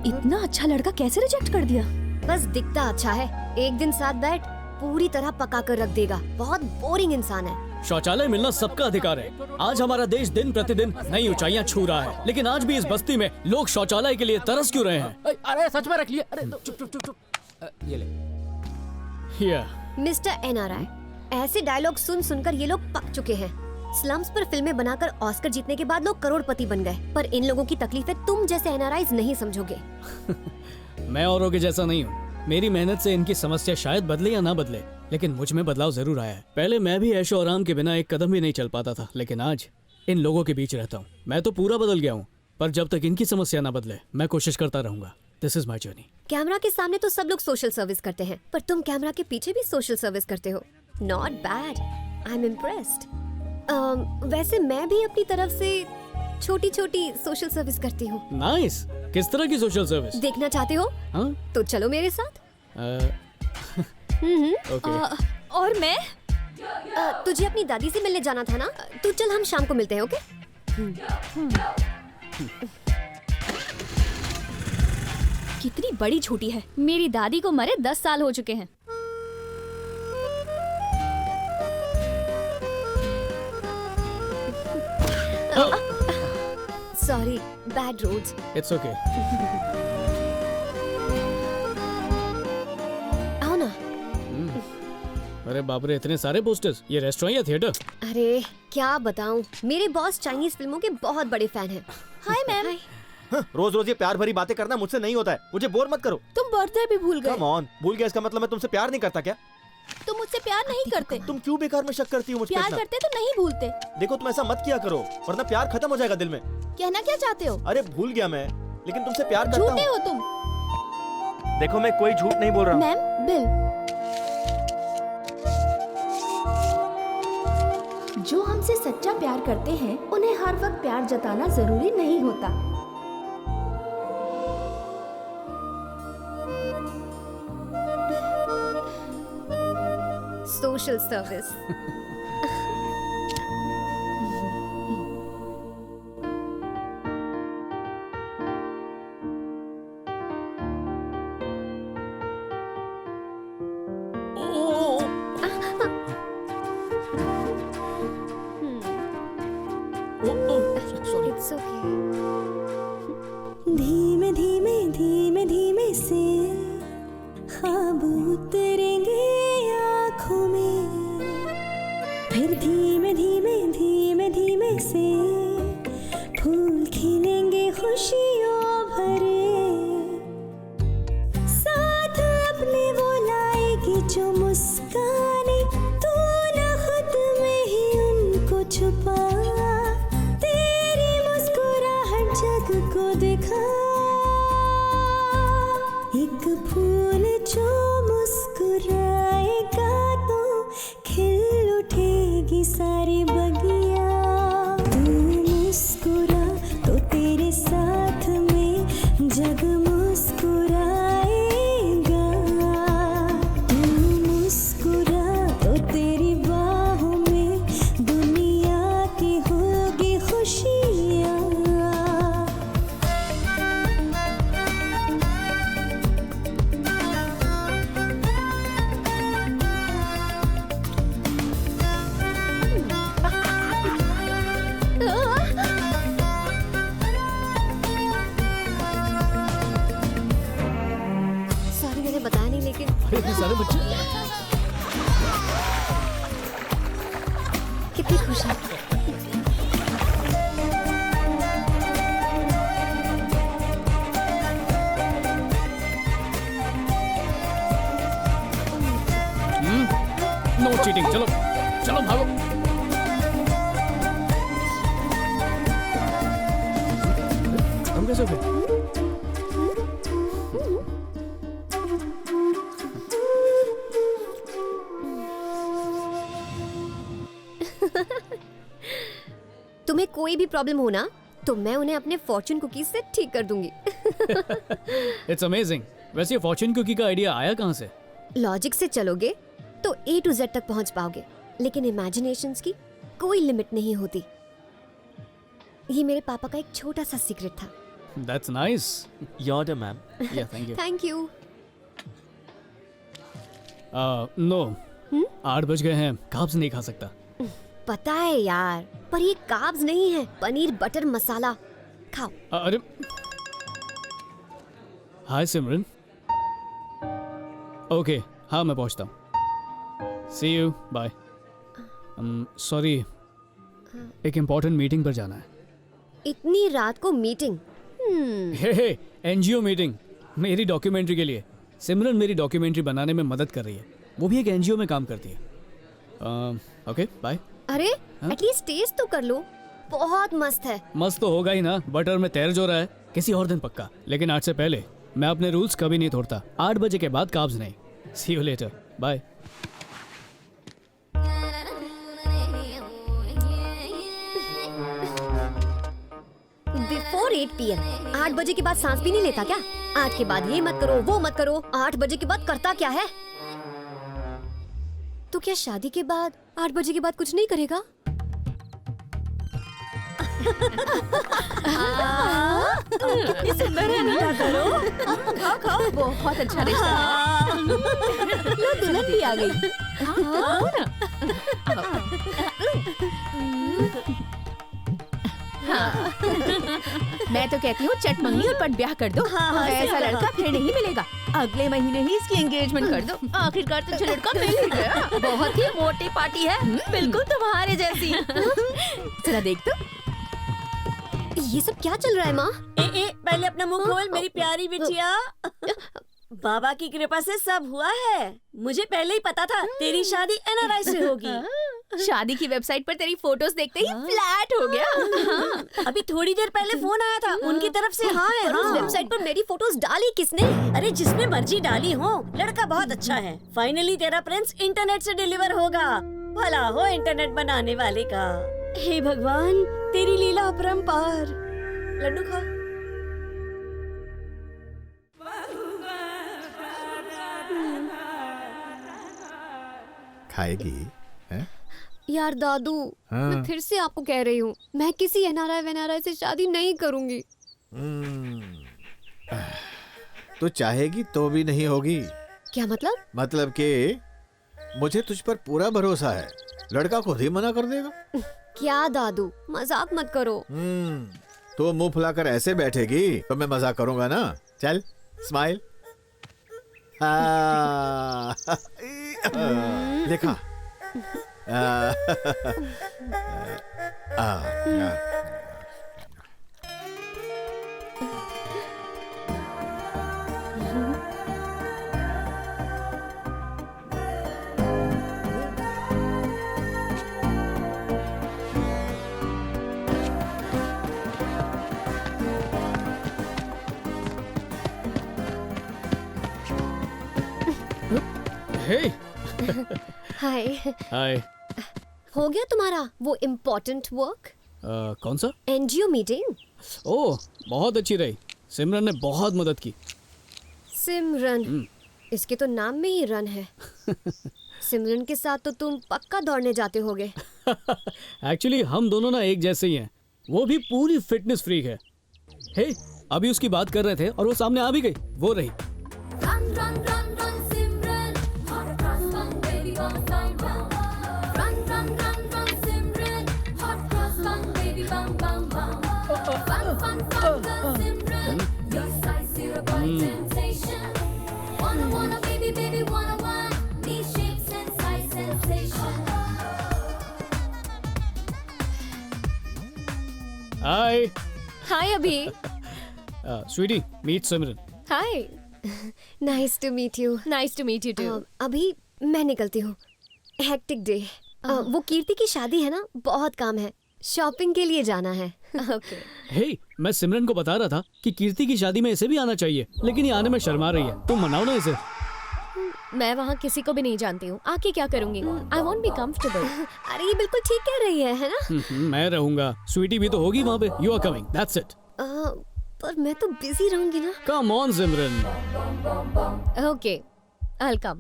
इतना अच्छा लड़का कैसे रिजेक्ट कर दिया? बस दिखता अच्छा है, एक दिन साथ बैठ पूरी तरह पका कर रख देगा। बहुत बोरिंग इंसान है। शौचालय मिलना सबका अधिकार है। आज हमारा देश दिन प्रतिदिन नई ऊंचाइयां छू रहा है, लेकिन आज भी इस बस्ती में लोग शौचालय के लिए तरस क्यों रहे हैं? अरे सच में रख लिया। अरे चुप चुप चुप चुप। ये ले। या मिस्टर एनआरआई, ऐसे डायलॉग सुन सुनकर ये लोग पक चुके हैं। स्लम्स पर फिल्में बनाकर ऑस्कर जीतने के बाद लोग करोड़पति बन गए, पर इन लोगों की तकलीफें तुम जैसे एनआरआईज नहीं समझोगे। मैं औरों के जैसा नहीं हूँ। मेरी मेहनत से इनकी समस्या शायद बदले या ना बदले, लेकिन मुझ में बदलाव जरूर आया है। पहले मैं भी ऐशो आराम के बिना एक कदम भी नहीं चल पाता था, लेकिन आज इन लोगों के बीच रहता हूँ। मैं तो पूरा बदल गया हूँ, पर जब तक इनकी समस्या ना बदले मैं कोशिश करता रहूंगा। This is my journey. Camera के सामने तो सब लोग सोशल सर्विस करते हैं, पर तुम कैमरा के पीछे भी सोशल सर्विस करते हो। Not bad, I am impressed. वैसे मैं भी अपनी तरफ से छोटी छोटी सोशल सर्विस करती हूँ। नाइस। किस तरह की सोशल सर्विस? देखना चाहते हो? हाँ? तो चलो मेरे साथ। ओके। और मैं तुझे अपनी दादी से मिलने जाना था ना, तो चल हम शाम को मिलते हैं। ओके? कितनी बड़ी झूठी है। मेरी दादी को मरे 10 साल हो चुके हैं। Sorry, bad roads. It's okay. आओ ना। अरे बाप रे, इतने सारे पोस्टर्स। ये रेस्टोरेंट या थिएटर? अरे क्या बताऊं, मेरे बॉस चाइनीज फिल्मों के बहुत बड़े फैन हैं। Hi ma'am. रोज रोज ये प्यार भरी बातें करना मुझसे नहीं होता है, मुझे बोर मत करो। तुम बर्थडे भी भूल गए। कम ऑन, भूल गया इसका मतलब मैं तुमसे प्यार नहीं करता क्या? तुम मुझसे प्यार नहीं करते। तुम क्यों बेकार में शक करती हो मुझ पे प्यार इतना? करते तो नहीं भूलते। देखो तुम ऐसा मत किया करो, वरना प्यार खत्म हो जाएगा दिल में। कहना क्या चाहते हो? अरे भूल गया मैं, लेकिन तुमसे प्यार करता हूँ। झूठे हो तुम। देखो मैं कोई झूठ नहीं बोल रहा हूँ। Ma'am, bill. जो हमसे सच्चा प्यार करते हैं उन्हें हर वक्त प्यार जताना जरूरी नहीं होता। Social service. It's okay. धीमे धीमे धीमे धीमे से ख्वाब उतरेंगे आँखों में, फिर धीमे धीमे धीमे धीमे से फूल खिलेंगे खुशियों भरे, साथ अपने वो लाएगी जो मुस्काने, तू न खुद में ही उनको छुपा, तेरी मुस्कुराहट जग को दिखा, एक फूल जो मुस्कुराएगा तो खिल उठेगी सारी बगिया, तू मुस्कुरा तो तेरे साथ में जग मुस्कुराएगा, तू मुस्कुरा तो तेरी बाहों में दुनिया की होगी खुशियाँ। सॉरी मैंने बताया नहीं, लेकिन इतने सारे बच्चे। कितनी खुश है। No cheating. चलो चलो भागो। हम कैसे हो गए? तुम्हें कोई भी प्रॉब्लम हो ना, तो मैं उन्हें अपने फॉर्चून कुकीज से ठीक कर दूंगी। It's amazing. वैसे ये फॉर्चून कुकी का आइडिया आया कहाँ से? लॉजिक से चलोगे तो A to Z तक पहुंच पाओगे, लेकिन इमेजिनेशंस की कोई लिमिट नहीं होती। ये मेरे पापा का एक छोटा सा सीक्रेट था। That's nice. Your order, ma'am. Yeah, thank you. Thank you. No 8 बज गए हैं, कार्ब्स नहीं खा सकता। पता है यार, पर ये कार्ब्स नहीं है, पनीर बटर मसाला। खाओ। अरे हाय सिमरन। ओके हाँ मैं पहुंचता हूँ। सी यू बाय। सॉरी, एक इम्पोर्टेंट मीटिंग पर जाना है। इतनी रात को मीटिंग? हे एनजीओ मीटिंग, मेरी डॉक्यूमेंट्री के लिए। सिमरन मेरी डॉक्यूमेंट्री बनाने में मदद कर रही है, वो भी एक एनजीओ में काम करती है। Okay bye. अरे एटलीस्ट टेस्ट तो कर लो, बहुत मस्त है। मस्त तो होगा ही ना, बटर में तैर जो रहा है। किसी और दिन पक्का, लेकिन आज से पहले मैं अपने रूल्स कभी नहीं तोड़ता। 8 बजे के बाद काब्स नहीं। See you later, bye. Before 8 PM, 8 बजे के बाद सांस भी नहीं लेता क्या? 8 के बाद ये मत करो, वो मत करो, 8 बजे के बाद करता क्या है? तो क्या शादी के बाद 8 बजे के बाद कुछ नहीं करेगा? कितनी सुंदर है ना? करो, खाओ खाओ, बहुत अच्छा रिश्ता है। लो दुल्हन भी आ गई। मैं तो कहती हूँ चट मंगनी और पट ब्याह कर दो। ऐसा लड़का फिर नहीं मिलेगा। अगले महीने ही इसकी एंगेजमेंट कर दो। आखिरकार तुझे लड़का मिल ही गया। बहुत ही मोटी पार्टी है, बिल्कुल तुम्हारे जैसी। जरा देख तो। ये सब क्या चल रहा है माँ? पहले अपना मुंह खोल मेरी प्यारी बिटिया। बाबा की कृपा से सब हुआ है। मुझे पहले ही पता था तेरी शादी एनआरआई से होगी। शादी की वेबसाइट पर तेरी फोटोज देखते ही फ्लैट हो गया। अभी थोड़ी देर पहले फोन आया था उनकी तरफ से। हाँ है, उस वेबसाइट पर मेरी फोटोज डाली किसने? अरे जिसने मर्जी डाली हो, लड़का बहुत अच्छा है। फाइनली तेरा प्रिंस इंटरनेट से डिलीवर होगा। भला हो इंटरनेट बनाने वाले का। हे भगवान, तेरी लीला अपरंपार। लड्डू खा। खाएगी हैं? यार दादू, हाँ। मैं फिर से आपको कह रही हूँ, मैं किसी एनआरआई से शादी नहीं करूंगी। तो चाहेगी तो भी नहीं होगी। क्या मतलब? मतलब कि मुझे तुझ पर पूरा भरोसा है, लड़का खुद ही मना कर देगा। क्या दादू, मजाक मत करो। तो मुंह फुलाकर ऐसे बैठेगी तो मैं मजाक करूंगा ना। चल स्माइल। देखा? हे हाय। हाय। हो गया तुम्हारा वो इम्पोर्टेंट वर्क? कौन सा? NGO meeting. ओह, बहुत अच्छी रही। सिमरन ने बहुत मदद की। सिमरन, इसके तो नाम में ही रन है। सिमरन के साथ तो तुम पक्का दौड़ने जाते होगे। एक्चुअली हम दोनों ना एक जैसे ही हैं। वो भी पूरी फिटनेस फ्रीक है। हे, अभी उसकी बात कर रहे थे और वो सामने आ भी गई। वो रही। हाय। हाय अभी। Sweetie, meet Simran. Hi. Nice to meet you. Nice to meet you too. अभी मैं निकलती हूँ, हेक्टिक डे। वो कीर्ति की शादी है ना, बहुत काम है, शॉपिंग के लिए जाना है। ओके। हे, मैं सिमरन को बता रहा था कि कीर्ति की शादी में इसे भी आना चाहिए, लेकिन ये आने में शर्मा रही है। तुम मनाओ ना इसे। मैं वहाँ किसी को भी नहीं जानती हूँ, आके क्या करूँगी? I won't be comfortable। अरे ये बिल्कुल ठीक कह रही है ना? मैं रहूंगा, स्वीटी भी तो होगी वहाँ पे। You are coming, that's it। पर मैं तो बिजी रहूंगी ना। Come on Simran. Okay, I'll come।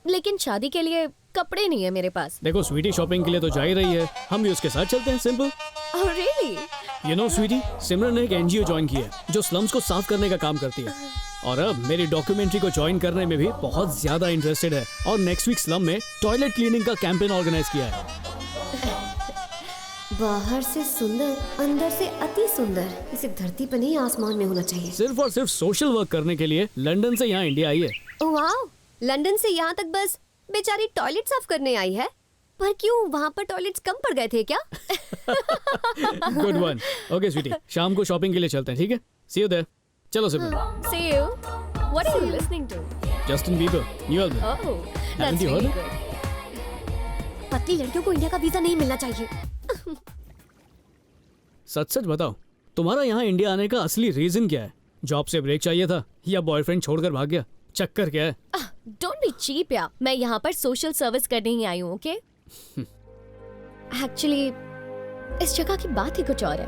लेकिन शादी के लिए कपड़े नहीं है मेरे पास। देखो स्वीटी शॉपिंग के लिए तो जा ही रही है, हम भी उसके साथ चलते हैं। Simple. Oh, really? You know sweetie, Simran ने एक एनजीओ ज्वाइन की है जो स्लम्स को साफ करने का काम करती है, और अब मेरी डॉक्यूमेंट्री को ज्वाइन करने में भी बहुत ज्यादा इंटरेस्टेड है, और नेक्स्ट वीक स्लम में टॉयलेट क्लीनिंग का कैंपेन ऑर्गेनाइज किया है। बाहर से सुंदर, अंदर से अति सुंदर। इसे धरती पर नहीं आसमान में होना चाहिए। सिर्फ और सिर्फ सोशल वर्क करने के लिए लंदन से यहाँ इंडिया आई है। वाह, लंदन से यहाँ तक बस बेचारी टॉयलेट साफ करने आई है। पर क्यों, वहाँ पर टॉयलेट्स कम पड़ गए थे क्या? Good one. ओके स्वीटी, शाम को शॉपिंग के लिए चलते हैं, ठीक है? सी यू देयर। चलो सिमरन। See you. What are you listening to? Justin Bieber, new album. Oh, Haven't that's you heard really it? good. पतली लड़कियों को इंडिया का वीजा नहीं मिलना चाहिए। सच सच बताओ, तुम्हारा यहाँ इंडिया आने का असली रीजन क्या है? जॉब से ब्रेक चाहिए था या बॉयफ्रेंड छोड़कर भाग गया? चक्कर क्या है? Don't be cheap यार। मैं यहाँ पर सोशल सर्विस करने ही आई हूँ, ओके? एक्चुअली इस जगह की बात ही कुछ और है,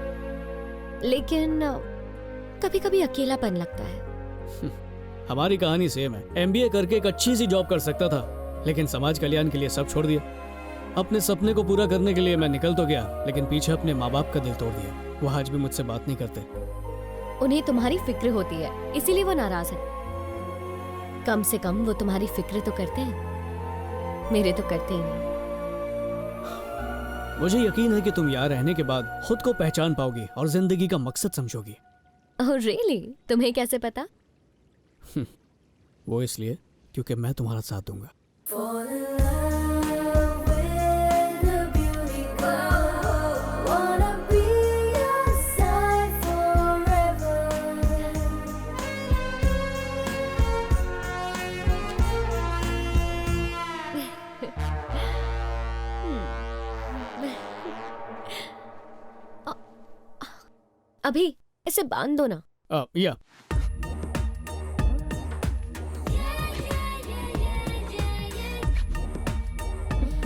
लेकिन कभी कभी अकेलापन लगता है। हमारी कहानी सेम है। एमबीए करके एक अच्छी सी जॉब कर सकता था, लेकिन समाज कल्याण के लिए सब छोड़ दिया। अपने सपने को पूरा करने के लिए मैं निकल तो गया, लेकिन पीछे अपने माँ बाप का दिल तोड़ दिया। वो आज भी मुझसे बात नहीं करते। उन्हें तुम्हारी फिक्र होती है, इसीलिए वो नाराज है। कम से कम वो तुम्हारी फिक्र तो करते हैं, मेरे तो करते ही नहीं। मुझे यकीन है कि तुम यहाँ रहने के बाद खुद को पहचान पाओगी और जिंदगी का मकसद समझोगी। Oh really? तुम्हें कैसे पता? वो इसलिए क्योंकि मैं तुम्हारा साथ दूंगा। अभी इसे बांध दो ना। या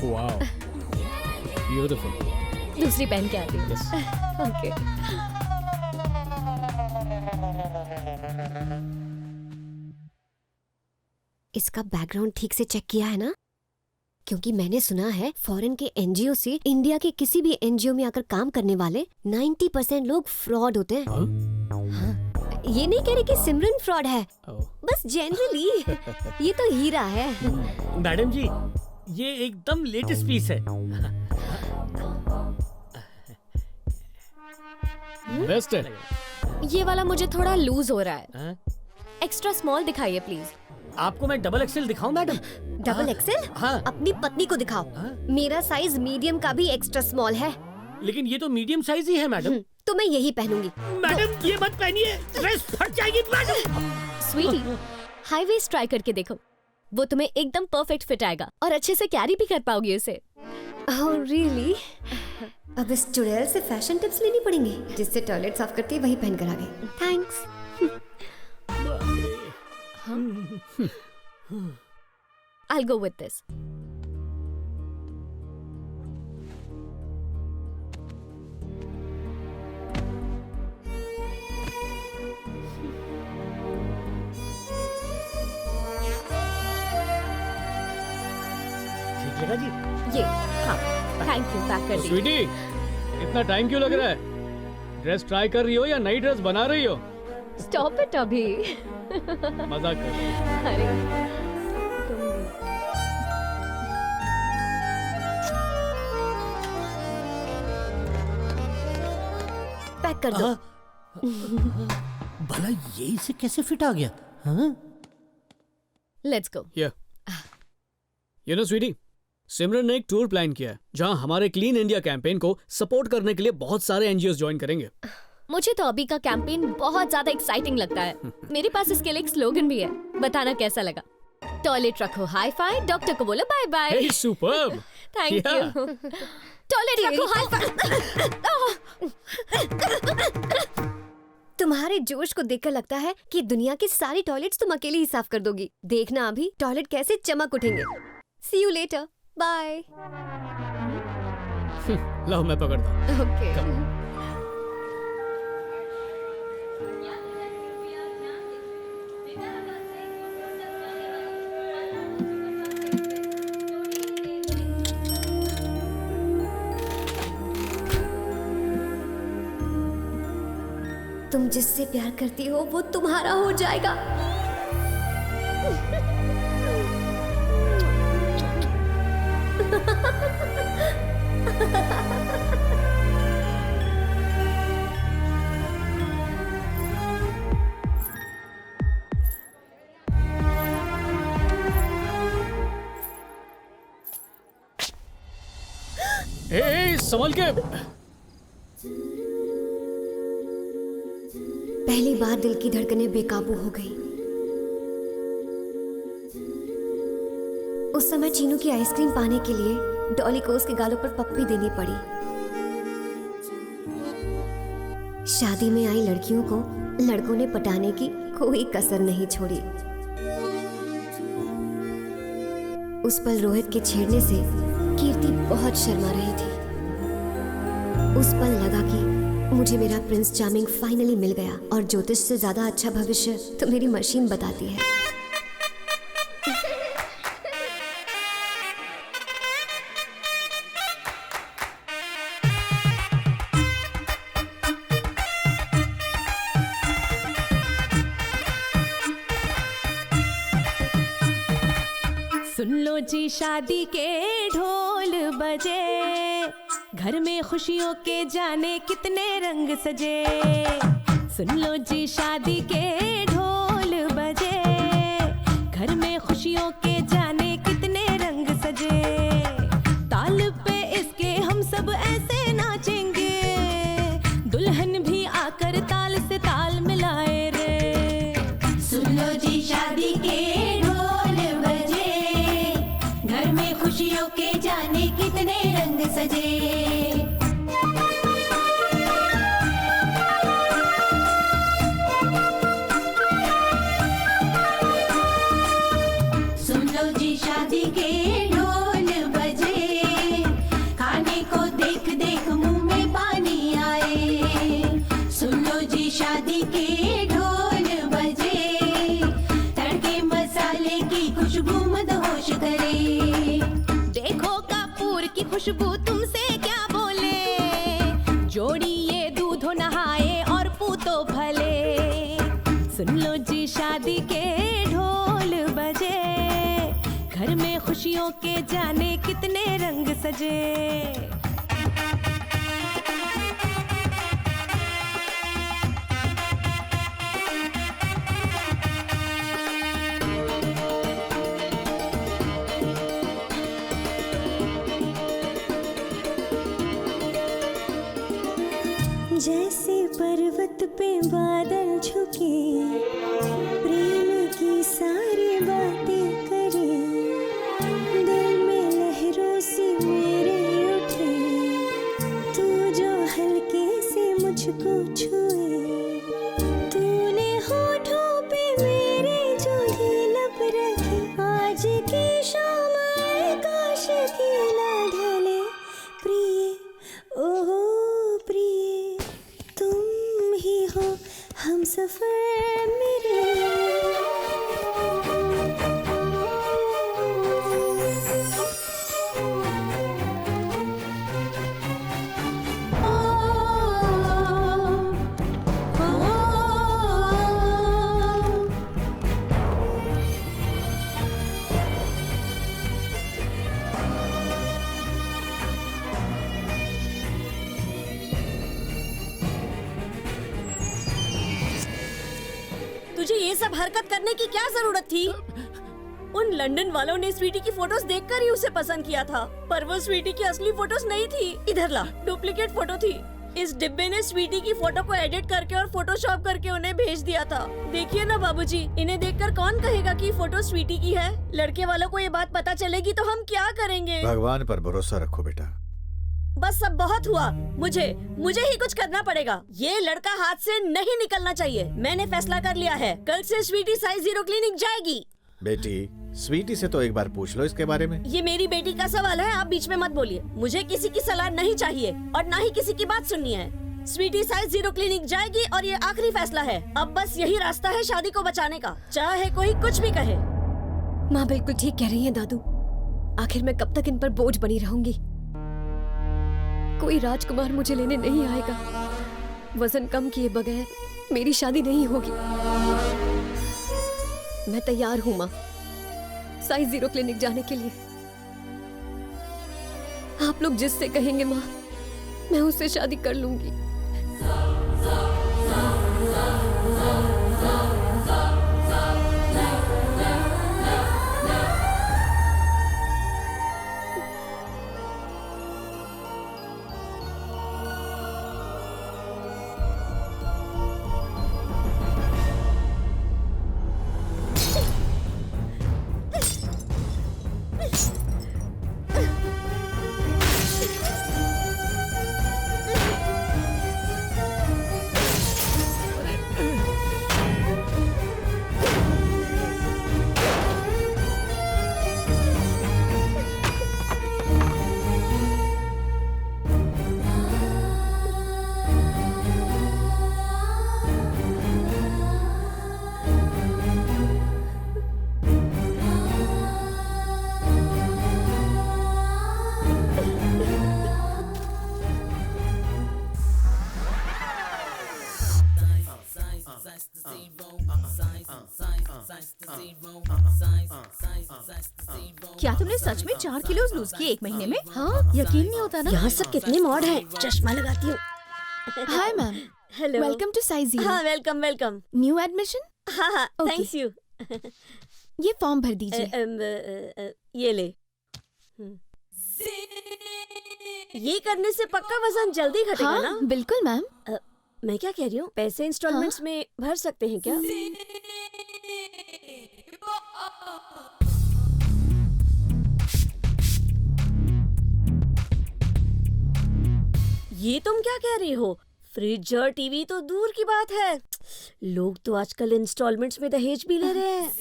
वाओ, ब्यूटीफुल। दूसरी पहन के आती हूँ। Yes. ओके। इसका बैकग्राउंड ठीक से चेक किया है ना? क्योंकि मैंने सुना है फॉरेन के एनजीओ से इंडिया के किसी भी एनजीओ में आकर काम करने वाले 90% लोग फ्रॉड होते हैं। हाँ? ये नहीं कह रही कि सिमरन फ्रॉड है, बस जनरली ये तो हीरा है। मैडम जी, ये एकदम लेटेस्ट पीस है। बेस्ट है। ये वाला मुझे थोड़ा लूज हो रहा है। एक्स्ट्रा स्मॉल दिखाइए प्लीज। आपको मैं डबल एक्सेल दिखाऊं मैडम? Double XL? हाँ। अपनी पत्नी को दिखाओ। मेरा साइज मीडियम का भी एक्स्ट्रा स्मॉल है। लेकिन ये तो मीडियम साइज ही है मैडम। तो मैं यही पहनूंगी। मैडम ये मत पहनिए, ड्रेस फट जाएगी madam. Sweetie, high waist try करके देखो, वो तुम्हें एकदम परफेक्ट फिट आएगा और अच्छे से कैरी भी कर पाओगी उसे। Oh, really? अब इस चुड़ैल से फैशन टिप्स लेनी पड़ेंगी। जिससे टॉयलेट साफ करती है वही पहन कर आ गई। Thanks. I'll go with this. ठीक लगा जी? ये हाँ, थैंक यू, पैक कर दी। स्वीटी, इतना टाइम क्यों लग रहा है? ड्रेस ट्राई कर रही हो या नई ड्रेस बना रही हो? स्टॉप इट अभी। मजाक कर रही हो। अरे पैक कर दो। भला ये इसे कैसे फिट आ गया? हाँ? Let's go. You know, sweetie, Simran ने एक टूर प्लान किया है जहां हमारे क्लीन इंडिया कैंपेन को सपोर्ट करने के लिए बहुत सारे एनजीओ ज्वाइन करेंगे। मुझे तो अभी का कैंपेन बहुत ज्यादा एक्साइटिंग लगता है। मेरे पास इसके लिए एक स्लोगन भी है, बताना कैसा लगा? टॉयलेट रखो हाई फाई, डॉक्टर को बोलो bye bye. Hey, superb. Thank you. Toilet रखो हाई फाई। तुम्हारे जोश को देखकर लगता है कि दुनिया की सारी टॉयलेट्स तुम अकेले ही साफ कर दोगी। देखना अभी टॉयलेट कैसे चमक उठेंगे। See you later. Bye. लो मैं पकड़ता हूं। Okay. तुम जिससे प्यार करती हो वो तुम्हारा हो जाएगा। संभल के। पहली बार दिल की धड़कनें बेकाबू हो गई। उस समय चीनू की आइसक्रीम पाने के लिए डॉली को उसके गालों पर पप्पी देनी पड़ी। शादी में आई लड़कियों को लड़कों ने पटाने की कोई कसर नहीं छोड़ी। उस पल रोहित के छेड़ने से कीर्ति बहुत शर्मा रही थी। उस पल लगा कि मुझे मेरा प्रिंस चार्मिंग फाइनली मिल गया और ज्योतिष से ज्यादा अच्छा भविष्य तो मेरी मशीन बताती है। सुन लो जी शादी के ढोल बजे, घर में खुशियों के जाने कितने रंग सजे। सुन लो जी शादी के ढोल बजे, घर में खुशियों के जाने कितने रंग सजे। ताल पे इसके हम सब ऐसे नाचेंगे, दुल्हन भी आकर ताल से ताल मिलाए रे। सुन लो जी शादी के खुशियों के जाने कितने रंग सजे। सुन लो जी शादी के ढोल बजे, खाने को देख देख मुंह में पानी आए। सुन लो जी शादी के ढोल बजे, तड़के मसाले की खुशबू मदहोश करे। की खुशबू तुमसे क्या बोले, जोड़ी ये दूधो नहाए और पूतो भले। सुन लो जी शादी के ढोल बजे, घर में खुशियों के जाने कितने रंग सजे। जैसे पर्वत पे बादल झुके, प्रेम की सारी बातें करे। दिल में लहरों सी मेरे उठे, तू जो हल्के से मुझको छुए। तूने होठों पे मेरे जो लब रखे, आज की शाम काश की ना ढले। प्रिय ओह हम सफर मेरे। तुझे ये सब हरकत करने की क्या जरूरत थी? उन लंदन वालों ने स्वीटी की फोटोज देखकर ही उसे पसंद किया था, पर वो स्वीटी की असली फोटोज नहीं थी। इधर ला, डुप्लीकेट फोटो थी। इस डिब्बे ने स्वीटी की फोटो को एडिट करके और फोटोशॉप करके उन्हें भेज दिया था। देखिए ना बाबूजी, इन्हें देखकर कौन कहेगा कि फोटो स्वीटी की है? लड़के वालों को ये बात पता चलेगी तो हम क्या करेंगे? भगवान पर भरोसा रखो बेटा। बस सब बहुत हुआ। मुझे ही कुछ करना पड़ेगा। ये लड़का हाथ से नहीं निकलना चाहिए। मैंने फैसला कर लिया है, कल से स्वीटी साइज 0 क्लिनिक जाएगी। बेटी, स्वीटी से तो एक बार पूछ लो इसके बारे में। ये मेरी बेटी का सवाल है, आप बीच में मत बोलिए। मुझे किसी की सलाह नहीं चाहिए और ना ही किसी की बात सुननी है। स्वीटी साइज 0 क्लिनिक जाएगी और ये आखिरी फैसला है। अब बस यही रास्ता है शादी को बचाने का, चाहे कोई कुछ भी कहे। माँ बिल्कुल ठीक कह रही है दादू। आखिर मैं कब तक इन पर बोझ बनी रहूंगी? कोई राजकुमार मुझे लेने नहीं आएगा। वजन कम किए बगैर मेरी शादी नहीं होगी। मैं तैयार हूँ माँ, साइज 0 क्लिनिक जाने के लिए। आप लोग जिससे कहेंगे माँ, मैं उससे शादी कर लूंगी। तुमने सच में 4 किलो लूज किए 1 महीने में? हाँ, यकीन नहीं होता ना। यहाँ सब कितने मॉड हैं। चश्मा लगाती हूँ। Hi ma'am, hello, welcome to size 0। हाँ, वेलकम वेलकम। New admission? हाँ हाँ, Okay. Thanks you. ये फॉर्म भर दीजिए। ये ले। ये करने से पक्का वजन जल्दी घटेगा हाँ, ना? बिल्कुल मैम। मैं क्या कह रही हूँ, पैसे इंस्टॉलमेंट्स में भर सकते हैं क्या? ये तुम क्या कह रही हो? फ्रिज और टीवी तो दूर की बात है, लोग तो आजकल इंस्टॉलमेंट्स में दहेज भी ले रहे हैं।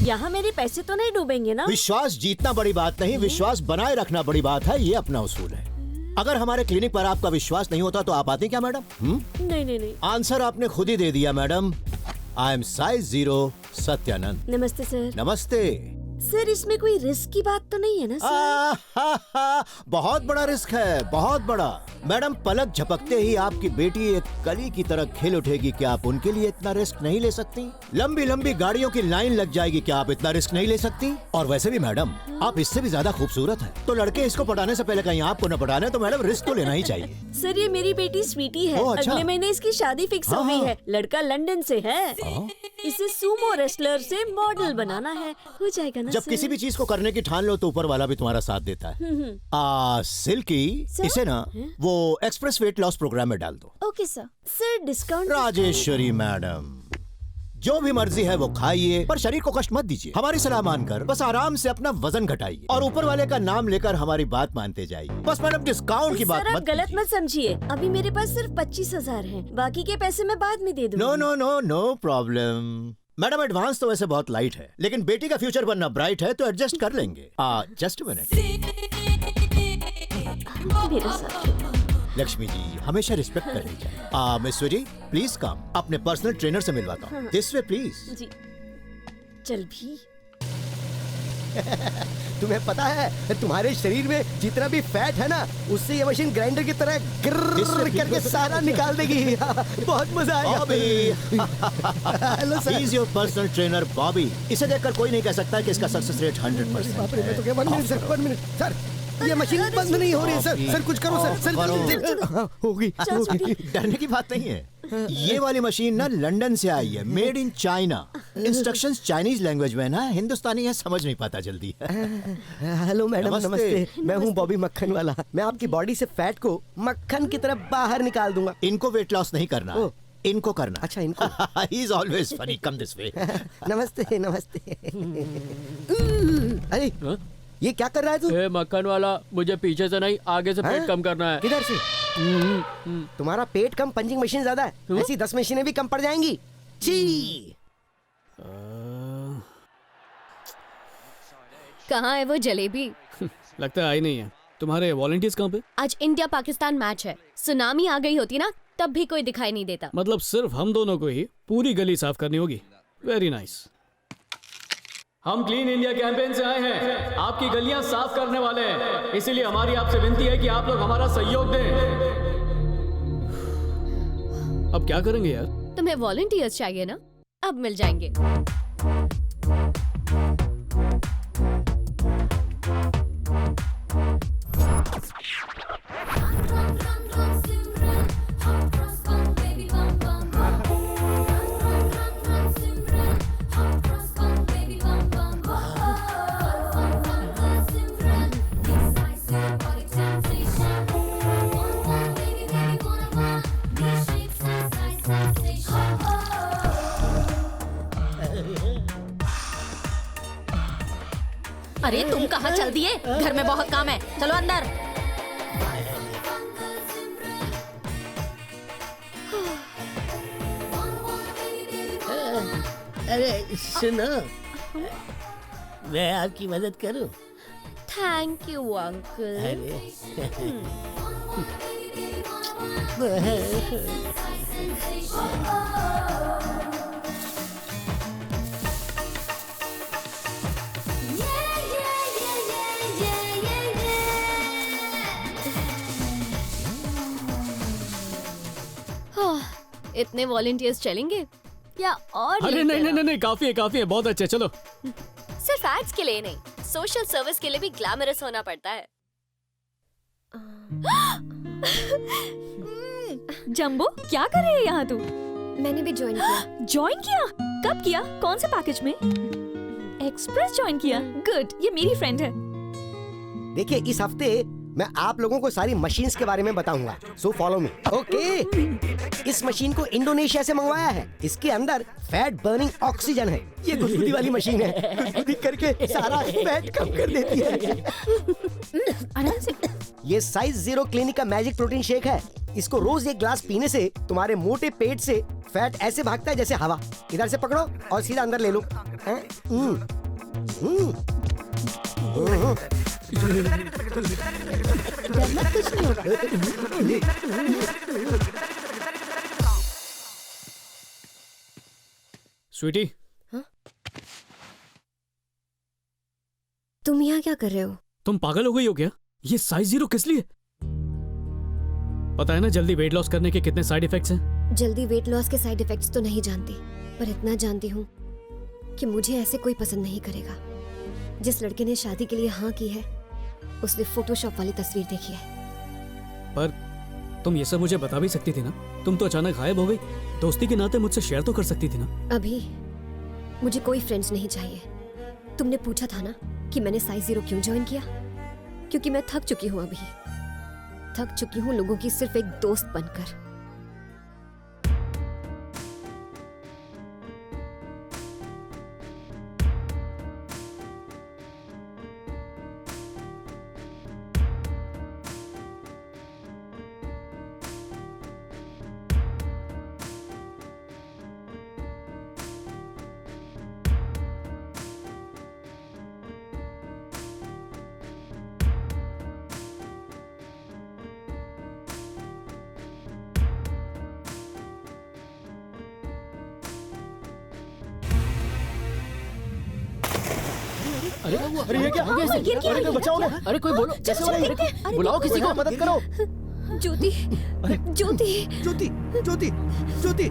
यहाँ मेरे पैसे तो नहीं डूबेंगे ना? विश्वास जीतना बड़ी बात नहीं, विश्वास बनाए रखना बड़ी बात है। ये अपना उसूल है। अगर हमारे क्लिनिक पर आपका विश्वास नहीं होता तो आप आते क्या मैडम? नहीं नहीं नहीं। आंसर आपने खुद ही दे दिया madam. I am size 0 Satyanand. नमस्ते सर। नमस्ते। सर, इसमें कोई रिस्क की बात तो नहीं है ना सर? बहुत बड़ा रिस्क है, बहुत बड़ा। मैडम, पलक झपकते ही आपकी बेटी एक कली की तरह खिल उठेगी। क्या आप उनके लिए इतना रिस्क नहीं ले सकती? लंबी लंबी गाड़ियों की लाइन लग जाएगी। क्या आप इतना रिस्क नहीं ले सकती? और वैसे भी मैडम, आप इससे भी ज्यादा खूबसूरत हैं। तो लड़के इसको पटाने से पहले कहीं आपको न पटाने, तो मैडम रिस्क तो लेना ही चाहिए। सर, ये मेरी बेटी स्वीटी है। ओह, अच्छा। अगले महीने इसकी शादी फिक्स हो गई है। लड़का लंदन से है। इसे सुमो रेसलर से मॉडल बनाना है। हो जाएगा ना जब सर? किसी भी चीज को करने की ठान लो तो ऊपर वाला भी तुम्हारा साथ देता है। सिल्की, इसे ना वो एक्सप्रेस वेट लॉस प्रोग्राम में डाल दो। Okay sir. Sir, discount? Rajeshwari madam, जो भी मर्जी है वो खाइए, पर शरीर को कष्ट मत दीजिए। हमारी सलाह मानकर बस आराम से अपना वजन घटाइए और ऊपर वाले का नाम लेकर हमारी बात मानते जाइए। बस मैडम, डिस्काउंट की बात सर, आप मत गलत मत समझिए। अभी मेरे पास सिर्फ 25,000 है। बाकी के पैसे मैं बाद में दे दूंगी। No no no no problem madam. Advance तो वैसे बहुत लाइट है, लेकिन बेटी का फ्यूचर बनना ब्राइट है, तो एडजस्ट कर लेंगे। Just minute. मेरे साथ लक्ष्मी जी, हमेशा रिस्पेक्ट कर लीजिए। मिस जी, प्लीज कम। अपने पर्सनल ट्रेनर से मिलवाता हूँ। This way please. जी। चल भी। तुम्हें पता है, तुम्हारे शरीर में जितना भी फैट है ना, उससे ये मशीन ग्राइंडर की तरह गिर्र करके सारा निकाल देगी। बहुत मजा आएगा। Hello sir. He is your personal trainer Bobby. इसे देखकर कोई नहीं कह सकता कि इसका सक्सेस रेट 100% है। मैं तो क्या 1 मिनट सर, 1 मिनट सर, ये मशीन बंद नहीं हो रही है सर। सर कुछ करो सर। सर होगी। डरने की बात नहीं है। ये वाली मशीन ना लंदन से आई है, made in China. Instructions Chinese language में ना, हिंदुस्तानी है, समझ नहीं पाता जल्दी। हेलो मैडम, नमस्ते। मैं हूँ बॉबी मक्खन वाला। मैं आपकी बॉडी से फैट को मक्खन की तरह बाहर निकाल दूंगा। इनको वेट लॉस नहीं करना, इनको करना। अच्छा, इनको। He is always funny. Come this way. नमस्ते नमस्ते। अरे ये क्या कर रहा है तू? मक्खन वाला, मुझे पीछे से नहीं आगे से पेट कम करना है। किधर से? तुम्हारा पेट कम, पंचिंग मशीन ज्यादा है। ऐसी 10 मशीनें भी कम पड़ जाएंगी। छी। कहाँ है वो जलेबी? लगता है आई नहीं है। तुम्हारे वॉलंटियर्स कहाँ पे? आज इंडिया पाकिस्तान मैच है। सुनामी आ गई होती ना, तब भी कोई दिखाई नहीं देता। मतलब सिर्फ हम दोनों को ही पूरी गली साफ करनी होगी। Very nice. हम क्लीन इंडिया कैंपेन से आए हैं, आपकी गलियां साफ करने वाले हैं। इसीलिए हमारी आपसे विनती है कि आप लोग हमारा सहयोग दें। अब क्या करेंगे यार? तुम्हें वॉलंटियर्स चाहिए ना? अब मिल जाएंगे। अरे तुम कहाँ चल दिए? घर में बहुत काम है, चलो अंदर। अरे सुनो, मैं आपकी मदद करूं? Thank you uncle. इतने वॉलंटियर्स चलेंगे या और अरे नहीं, काफी है, बहुत अच्छे, चलो। सिर्फ एड्स के लिए नहीं, सोशल सर्विस के लिए भी ग्लैमरस होना पड़ता है। जंबो, क्या कर रही है यहाँ तू? मैंने भी ज्वाइन किया। ज्वाइन किया? कब किया? कौन से पैकेज में? एक्सप्रेस ज्वाइन किया? गुड, ये मेरी फ्रेंड है। देखिए, इस हफ्ते मैं आप लोगों को सारी मशीन्स के बारे में बताऊंगा, सो फॉलो मी। ओके, इस मशीन को इंडोनेशिया से मंगवाया है। इसके अंदर फैट बर्निंग ऑक्सीजन है। ये गुदगुदी वाली मशीन है, गुदगुदी करके सारा फैट कम कर देती है। आराम से। ये साइज 0 क्लिनिक का मैजिक प्रोटीन शेक है। इसको रोज एक ग्लास पीने से तुम्हारे मोटे पेट से फैट ऐसे भागता है जैसे हवा। इधर से पकड़ो और सीधा अंदर ले लो। स्वीटी, तुम यहाँ क्या कर रहे हो? तुम पागल हो गई हो क्या? ये साइज 0 किस लिए? पता है ना जल्दी वेट लॉस करने के कितने साइड इफेक्ट्स हैं? जल्दी वेट लॉस के साइड इफेक्ट्स तो नहीं जानती, पर इतना जानती हूँ कि मुझे ऐसे कोई पसंद नहीं करेगा। जिस लड़के ने शादी के लिए हाँ की है, उसने फोटोशॉप वाली तस्वीर देखी है। पर तुम ये सब मुझे बता भी सकती थी ना। तुम तो अचानक गायब हो गई। दोस्ती के नाते मुझसे शेयर तो कर सकती थी ना। अभी मुझे कोई फ्रेंड्स नहीं चाहिए। तुमने पूछा था ना कि मैंने साइज 0 क्यों ज्वाइन किया? क्योंकि मैं थक चुकी हूँ। अभी थक चुकी हूँ लोगों की सिर्फ एक दोस्त बनकर। अरे ये क्या? अरे बचाओ ना! अरे कोई बोलो, कैसे हो रहा है? बुलाओ किसी को, मदद करो। ज्योति, ज्योति, ज्योति, ज्योति, ज्योति।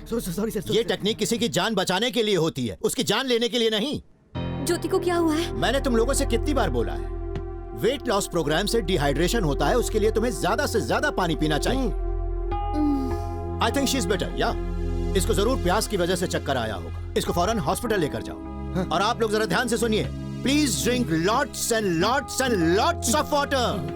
Sorry sir. ये टेक्निक किसी की जान बचाने के लिए होती है, उसकी जान लेने के लिए नहीं। ज्योति को क्या हुआ है? मैंने तुम लोगों से कितनी बार बोला है, वेट लॉस प्रोग्राम से डिहाइड्रेशन होता है, उसके लिए तुम्हें ज्यादा से ज्यादा पानी पीना चाहिए। I think she is better. या इसको जरूर प्यास की वजह से चक्कर आया होगा। इसको फौरन हॉस्पिटल लेकर जाओ। और आप लोग जरा ध्यान से सुनिए, please drink lots and lots and lots of water.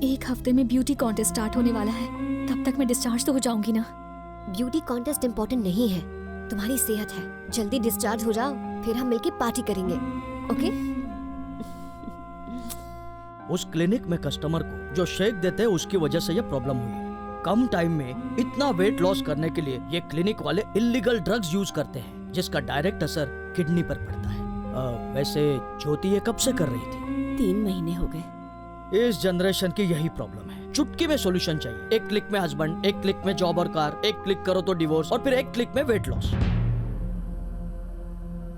एक हफ्ते में ब्यूटी कॉन्टेस्ट स्टार्ट होने वाला है, तब तक मैं डिस्चार्ज तो हो जाऊंगी ना। ब्यूटी कॉन्टेस्ट इम्पोर्टेंट नहीं है, तुम्हारी सेहत है। जल्दी डिस्चार्ज हो जाओ, फिर हम मिलके पार्टी करेंगे। ओके? उस क्लिनिक में कस्टमर को जो शेक देते हैं उसकी वजह से ये प्रॉब्लम हुई है। कम टाइम में इतना वेट लॉस करने के लिए ये क्लिनिक वाले इलीगल ड्रग्स यूज करते हैं, जिसका डायरेक्ट असर किडनी पर पड़ता है। वैसे ज्योति ये कब से कर रही थी? 3 महीने हो गए। इस जनरेशन की यही प्रॉब्लम है, चुटकी में सॉल्यूशन चाहिए। एक क्लिक में हस्बैंड, एक क्लिक में जॉब और कार, एक क्लिक करो तो डिवोर्स, और फिर एक क्लिक में वेट लॉस।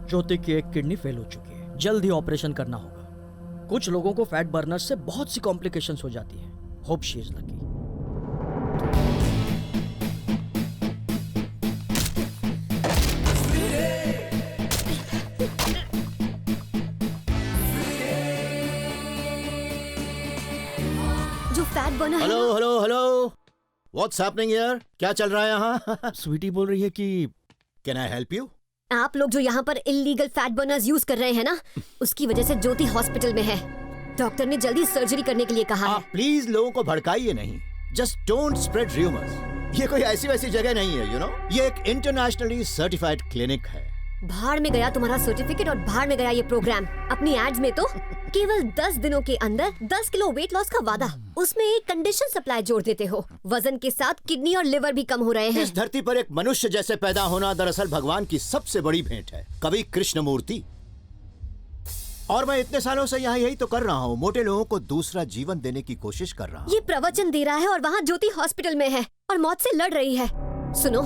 ज्योति की एक किडनी फेल हो चुकी है, जल्द ही ऑपरेशन करना होगा। कुछ लोगों को फैट बर्नर से बहुत सी कॉम्प्लिकेशंस हो जाती है। Hope she is lucky. जो fat burner. Hello hello hello, what's happening here? क्या चल रहा है यहाँ? स्वीटी बोल रही है कि कैन आई हेल्प यू? आप लोग जो यहाँ पर इलीगल फैट बर्नर्स यूज कर रहे हैं ना, उसकी वजह से ज्योति हॉस्पिटल में है। डॉक्टर ने जल्दी सर्जरी करने के लिए कहा है। प्लीज लोगों को भड़काइए नहीं। Just don't spread rumours. ये कोई ऐसी वैसी जगह नहीं है, यू नो। ये एक इंटरनेशनली सर्टिफाइड क्लिनिक है। भाड़ में गया तुम्हारा सर्टिफिकेट और भाड़ में गया ये प्रोग्राम। अपनी एड्स में तो केवल 10 दिनों के अंदर 10 किलो वेट लॉस का वादा, उसमें एक कंडीशन सप्लाई जोड़ देते हो। वजन के साथ किडनी और लिवर भी कम हो रहे हैं। इस धरती पर एक मनुष्य जैसे पैदा होना दरअसल भगवान की सबसे बड़ी भेंट है, कवि कृष्णमूर्ति। और मैं इतने सालों से यहाँ यही तो कर रहा हूँ, मोटे लोगों को दूसरा जीवन देने की कोशिश कर रहा हूँ। ये प्रवचन दे रहा है और वहाँ ज्योति हॉस्पिटल में है और मौत से लड़ रही है। सुनो,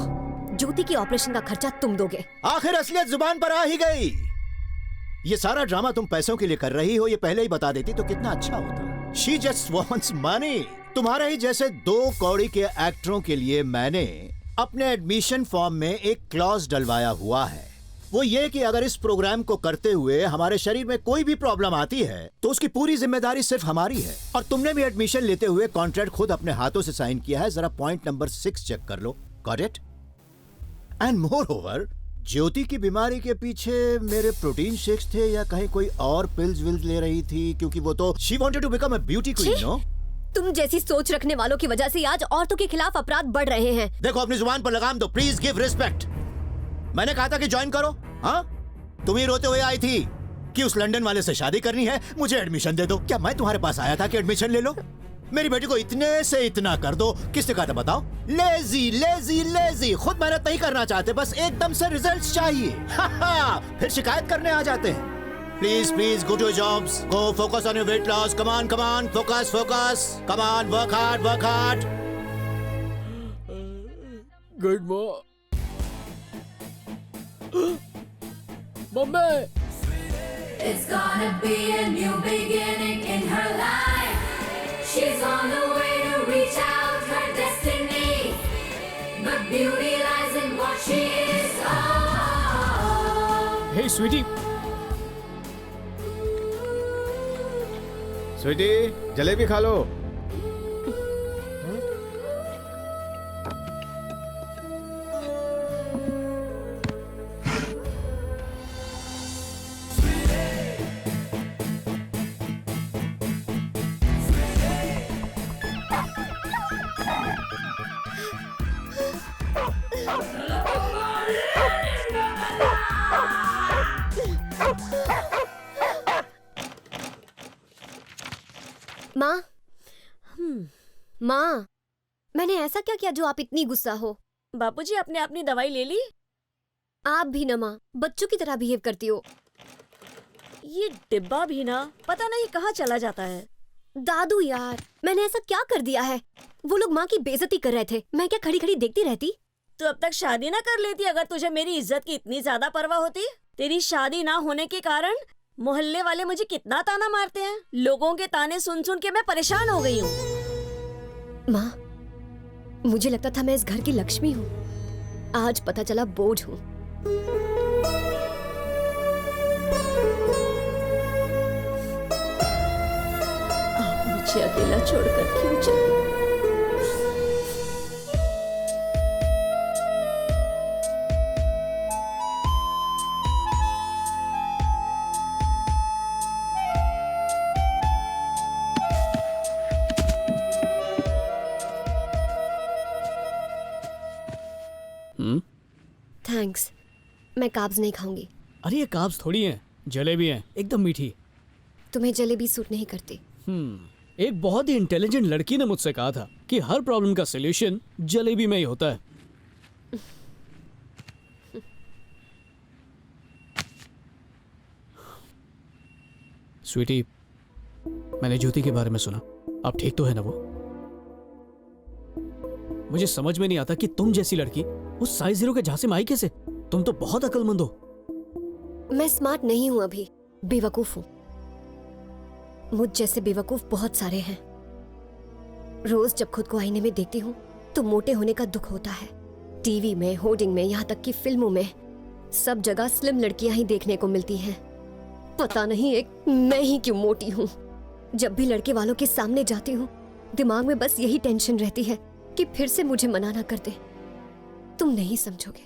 ज्योति की ऑपरेशन का खर्चा तुम दोगे। आखिर असलियत जुबान पर आ ही गई। ये सारा ड्रामा तुम पैसों के लिए कर रही हो, ये पहले ही बता देती तो कितना अच्छा होता। She just wants money। तुम्हारे ही जैसे 2 कौड़ी के एक्टरों के लिए मैंने अपने एडमिशन फॉर्म में एक क्लॉज डलवाया हुआ है। वो ये कि अगर इस प्रोग्राम को करते हुए हमारे शरीर में कोई भी प्रॉब्लम आती है तो उसकी पूरी जिम्मेदारी सिर्फ हमारी है। और तुमने भी एडमिशन लेते हुए कॉन्ट्रैक्ट खुद अपने हाथों से साइन किया है। जरा पॉइंट नंबर 6 चेक कर लो। Got it? And moreover, Jyoti की बीमारी के पीछे मेरे प्रोटीन शेक्स थे या कहीं कोई और पिल्स विल्स ले रही थी? क्योंकि वो तो she wanted to become a beauty queen, no? तुम जैसी सोच रखने वालों की वजह से आज औरतों के खिलाफ अपराध बढ़ रहे हैं। देखो, अपनी जुबान पर लगाम दो। Please give respect. मैंने कहा था कि ज्वाइन करो। हाँ, तुम ही रोते हुए आई थी कि उस लंदन वाले से शादी करनी है, मुझे एडमिशन दे दो। क्या मैं तुम्हारे पास आया था कि एडमिशन ले लो? मेरी बेटी को इतने से इतना कर दो। किसने कहा था बताओ? Lazy lazy lazy. खुद मेहनत नहीं करना चाहते, बस एकदम से रिजल्ट्स चाहिए। फिर शिकायत करने आ जाते हैं। Please please go to your jobs, go focus on your weight loss. Come on focus focus, come on, work hard work hard. Good mummy. It's gonna be a new beginning in her life. She's on the way to reach out her destiny. But beauty lies in what she is. Oh. Hey, sweetie. Sweetie, jalebi खा लो। माँ, माँ, मैंने ऐसा क्या किया जो आप इतनी गुस्सा हो? बापूजी, आपने अपनी दवाई ले ली? आप भी ना माँ, बच्चों की तरह बिहेव करती हो। ये डिब्बा भी ना पता नहीं कहाँ चला जाता है। दादू यार, मैंने ऐसा क्या कर दिया है? वो लोग माँ की बेइज्जती कर रहे थे, मैं क्या खड़ी खड़ी देखती रहती? तो अब तक शादी ना कर लेती अगर तुझे मेरी इज्जत की इतनी ज्यादा परवाह होती। तेरी शादी ना होने के कारण मोहल्ले वाले मुझे कितना ताना मारते हैं। लोगों के ताने सुन सुन के मैं परेशान हो गई हूँ। माँ, मुझे लगता था मैं इस घर की लक्ष्मी हूँ, आज पता चला बोझ हूँ। आप मुझे अकेला छोड़कर क्यों चले? थैंक्स, मैं काब्स नहीं खाऊंगी। अरे ये काब्स थोड़ी हैं, जलेबी हैं, एकदम मीठी। तुम्हें जलेबी सूट नहीं करती। एक बहुत ही इंटेलिजेंट लड़की ने मुझसे कहा था कि हर प्रॉब्लम का सलूशन जलेबी में ही होता है। स्वीटी, मैंने ज्योति के बारे में सुना, आप ठीक तो है ना? वो मुझे समझ में नहीं आता कि तुम जैसी लड़की उस साइज 0 के झांसे में आई कैसे? तुम तो बहुत अक्लमंद हो। मैं स्मार्ट नहीं हूं अभी, बेवकूफ हूं। मुझ जैसे बेवकूफ बहुत सारे हैं। रोज जब खुद को आईने में देखती हूँ तो मोटे होने का दुख होता है। टीवी में, होर्डिंग में, यहाँ तक कि फिल्मों में, सब जगह स्लिम लड़कियां ही देखने को मिलती हैं। पता नहीं एक मैं ही क्यों मोटी हूँ। जब भी लड़के वालों के सामने जाती हूँ दिमाग में बस यही टेंशन रहती है कि फिर से मुझे मना ना कर दे। तुम नहीं समझोगे।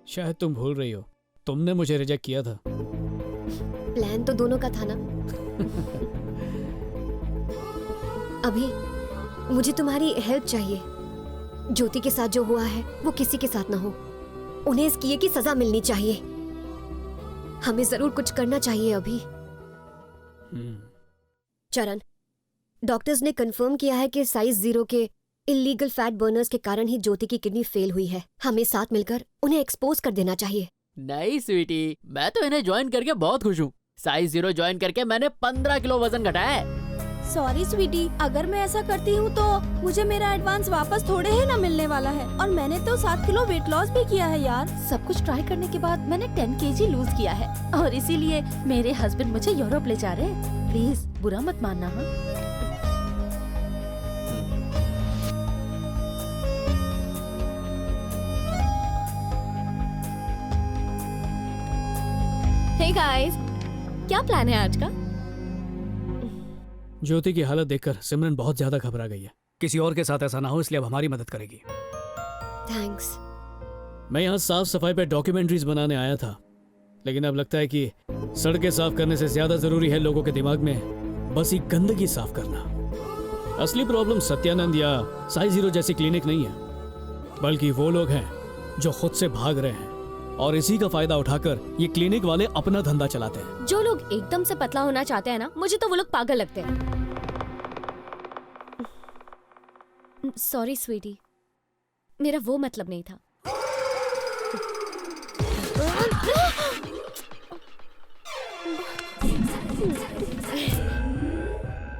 शायद तुम भूल रही हो, तुमने मुझे रिजेक्ट किया था। प्लान तो दोनों का था ना। अभी मुझे तुम्हारी हेल्प चाहिए। ज्योति के साथ जो हुआ है वो किसी के साथ ना हो। उन्हें इस किए की सजा मिलनी चाहिए। हमें जरूर कुछ करना चाहिए अभी। चरण, डॉक्टर्स ने कंफर्म किया है कि साइज 0 के इलीगल फैट बर्नर्स के कारण ही ज्योति की किडनी फेल हुई है। हमें साथ मिलकर उन्हें एक्सपोज कर देना चाहिए। नहीं स्वीटी, मैं तो इन्हें ज्वाइन करके बहुत खुश हूँ। साइज 0 ज्वाइन करके मैंने 15 किलो वजन घटाया है। सॉरी स्वीटी, अगर मैं ऐसा करती हूँ तो मुझे मेरा एडवांस वापस थोड़े ही ना मिलने वाला है, और मैंने तो 7 किलो वेट लॉस भी किया है यार। सब कुछ ट्राई करने के बाद मैंने 10 kg लूज किया है, और इसीलिए मेरे हस्बैंड मुझे यूरोप ले जा रहे हैं। प्लीज बुरा मत मानना। हाँ, हे गाइस, क्या प्लान है आज का? ज्योति की हालत देखकर सिमरन बहुत ज्यादा घबरा गई है। किसी और के साथ ऐसा ना हो, इसलिए अब हमारी मदद करेगी। थैंक्स। मैं यहाँ साफ सफाई पे डॉक्यूमेंट्रीज बनाने आया था, लेकिन अब लगता है कि सड़कें साफ करने से ज्यादा जरूरी है लोगों के दिमाग में बसी गंदगी साफ करना। असली प्रॉब्लम सत्यानंद या साइज 0 जैसी क्लिनिक नहीं है, बल्कि वो लोग हैं जो खुद से भाग रहे हैं, और इसी का फायदा उठाकर ये क्लिनिक वाले अपना धंधा चलाते हैं। जो लोग एकदम से पतला होना चाहते हैं ना, मुझे तो वो लोग पागल लगते हैं। सॉरी स्वीटी, मेरा वो मतलब नहीं था।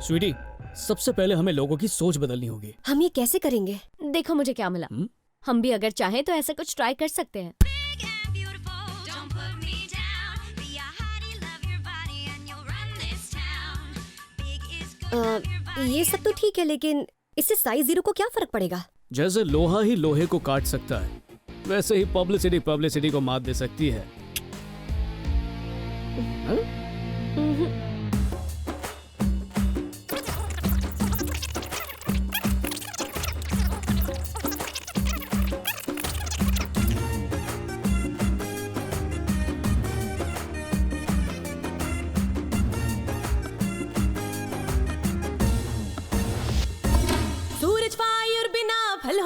स्वीटी, सबसे पहले हमें लोगों की सोच बदलनी होगी। हम ये कैसे करेंगे? देखो मुझे क्या मिला। हम भी अगर चाहें तो ऐसा कुछ ट्राई कर सकते हैं। ये सब तो ठीक है, लेकिन इससे साइज 0 को क्या फर्क पड़ेगा? जैसे लोहा ही लोहे को काट सकता है, वैसे ही पब्लिसिटी को मात दे सकती है।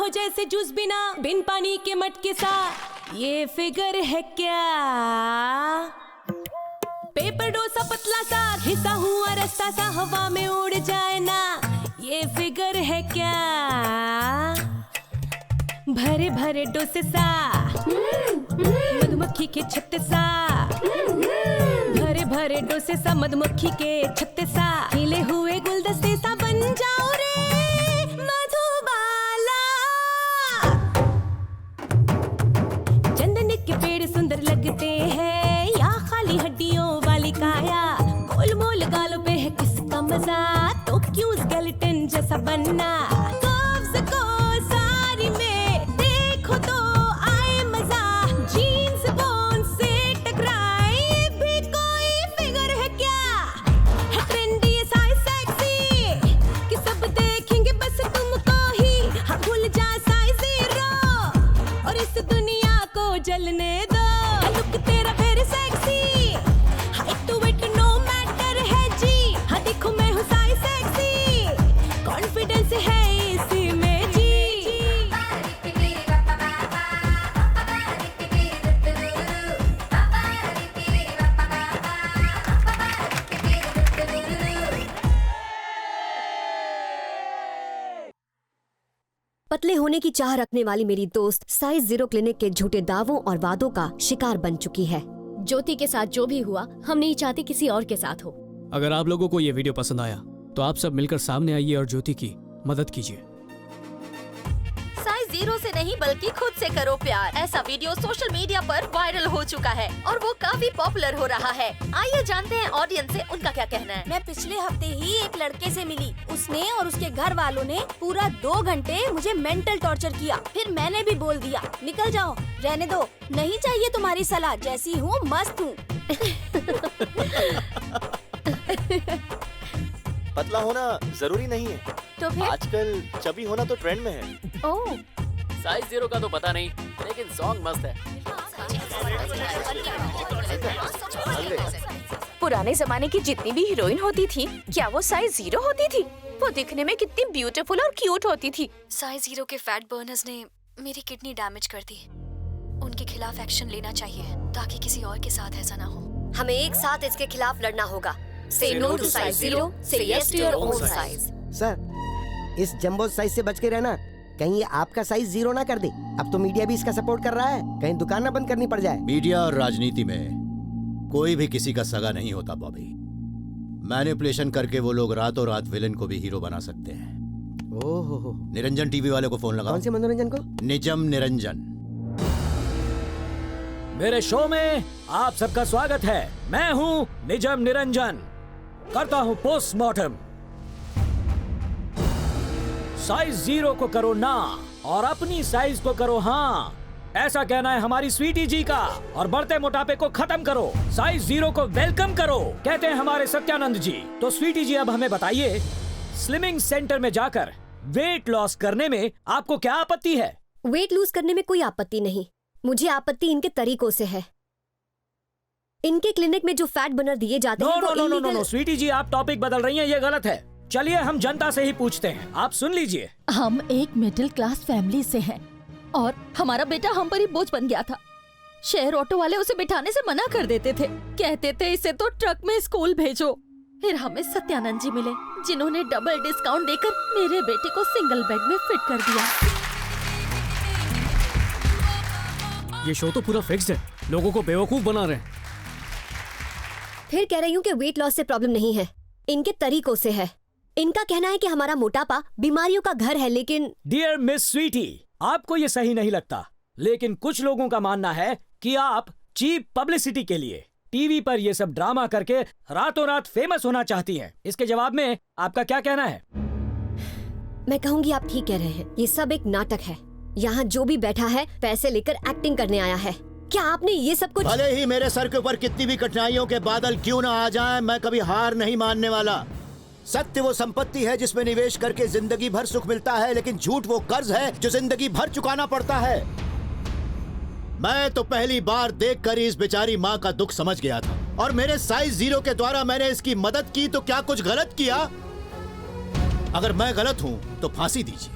जैसे जूस बिना बिन पानी के मटके सा, ये फिगर है क्या? पेपर डोसा पतला सा, घिसा हुआ रास्ता सा हवा में उड़ जाए ना, ये फिगर है क्या? भरे भरे डोसे सा, मधुमक्खी के छत्ते सा, भरे भरे डोसे सा, मधुमक्खी के छत्ते सा, खिले हुए गुलदस्ते सा बन जाओ रे सुंदर लगते हैं या खाली हड्डियों वाली काया, गोल मोल गालों पे है किसका मजा, तो क्यों स्केलेटन जैसा बनना? कर्व्स को सारी में देखो तो आए मजा, जीन्स बोन से टकराए, ये भी कोई फिगर है क्या? है ट्रेंडी ये साइज सेक्सी कि सब देखेंगे बस तुमको ही, हाँ भूल जा साइज 0 और इस दुनिया को जलने दो। पतले होने की चाह रखने वाली मेरी दोस्त साइज 0 क्लिनिक के झूठे दावों और वादों का शिकार बन चुकी है। ज्योति के साथ जो भी हुआ, हम नहीं चाहते किसी और के साथ हो। अगर आप लोगों को ये वीडियो पसंद आया तो आप सब मिलकर सामने आइए और ज्योति की मदद कीजिए। साइज 0 से नहीं बल्कि खुद से करो प्यार। ऐसा वीडियो सोशल मीडिया पर वायरल हो चुका है और वो काफी पॉपुलर हो रहा है। आइए जानते हैं ऑडियंस से उनका क्या कहना है। मैं पिछले हफ्ते ही एक लड़के से मिली। उसने और उसके घर वालों ने पूरा 2 घंटे मुझे मेंटल टॉर्चर किया। फिर मैंने भी बोल दिया निकल जाओ, रहने दो, नहीं चाहिए तुम्हारी सलाह, जैसी हूँ मस्त हूँ। पतला होना जरूरी नहीं है, तो फिर आजकल चबी होना तो ट्रेंड में है। ओह, साइज 0 का तो पता नहीं, लेकिन सॉन्ग मस्त है। पुराने जमाने की जितनी भी हीरोइन होती थी, क्या वो साइज 0 होती थी? वो दिखने में कितनी ब्यूटीफुल और क्यूट होती थी। साइज 0 के फैट बर्नर्स ने मेरी किडनी डैमेज कर दी। उनके खिलाफ एक्शन लेना चाहिए ताकि किसी और के साथ ऐसा ना हो। हमें एक साथ इसके खिलाफ लड़ना होगा। Say no to size 0, say yes to your own size. Sir, इस जंबो साइज से बच के रहना, कहीं ये आपका साइज 0 ना कर दे। अब तो मीडिया भी इसका सपोर्ट कर रहा है, कहीं दुकान ना बंद करनी पड़ जाए। मीडिया और राजनीति में कोई भी किसी का सगा नहीं होता बॉबी। मैनिपुलेशन करके वो लोग रातों रात विलेन को भी हीरो बना सकते हैं। ओहो, निरंजन टीवी वाले को फोन लगाओ। कौन से मनोरंजन को? निजम निरंजन। मेरे शो में आप सबका स्वागत है। मैं हूं निजम निरंजन, करता हूं पोस्टमार्टम। साइज 0 को करो ना और अपनी साइज को करो हाँ, ऐसा कहना है हमारी स्वीटी जी का। और बढ़ते मोटापे को खत्म करो, साइज 0 को वेलकम करो, कहते हैं हमारे सत्यानंद जी। तो स्वीटी जी अब हमें बताइए, स्लिमिंग सेंटर में जाकर वेट लॉस करने में आपको क्या आपत्ति है? वेट लूज करने में कोई आपत्ति नहीं, मुझे आपत्ति इनके तरीकों से है। इनके क्लिनिक में जो फैट बर्नर दिए जाते हैं वो इल्लीगल। नो, स्वीटी जी आप टॉपिक बदल रही हैं, ये गलत है। चलिए हम जनता से ही पूछते हैं, आप सुन लीजिए। हम एक मिडिल क्लास फैमिली से हैं और हमारा बेटा हम पर ही बोझ बन गया था। शहर ऑटो वाले उसे बिठाने से मना कर देते थे, कहते थे इसे तो ट्रक में स्कूल भेजो। फिर हमें सत्यानंद जी मिले, जिन्होंने डबल डिस्काउंट देकर मेरे बेटे को सिंगल बेड में फिट कर दिया। ये शो तो पूरा फिक्स्ड है, लोगों को बेवकूफ बना रहे हैं। फिर कह रही हूँ कि वेट लॉस से प्रॉब्लम नहीं है, इनके तरीकों से है। इनका कहना है कि हमारा मोटापा बीमारियों का घर है, लेकिन डियर मिस स्वीटी, आपको ये सही नहीं लगता, लेकिन कुछ लोगों का मानना है कि आप चीप पब्लिसिटी के लिए टीवी पर ये सब ड्रामा करके रातों रात फेमस होना चाहती हैं। इसके जवाब में आपका क्या कहना है? मैं कहूँगी आप ठीक कह रहे हैं, ये सब एक नाटक है। यहाँ जो भी बैठा है पैसे लेकर एक्टिंग करने आया है। क्या आपने ये सब कुछ? भले ही मेरे सर के ऊपर कितनी भी कठिनाइयों के बादल क्यों ना आ जाएं, मैं कभी हार नहीं मानने वाला। सत्य वो संपत्ति है जिसमें निवेश करके जिंदगी भर सुख मिलता है, लेकिन झूठ वो कर्ज है जो जिंदगी भर चुकाना पड़ता है। मैं तो पहली बार देखकर इस बेचारी माँ का दुख समझ गया था, और मेरे साइज 0 के द्वारा मैंने इसकी मदद की तो क्या कुछ गलत किया? अगर मैं गलत हूं तो फांसी दीजिए,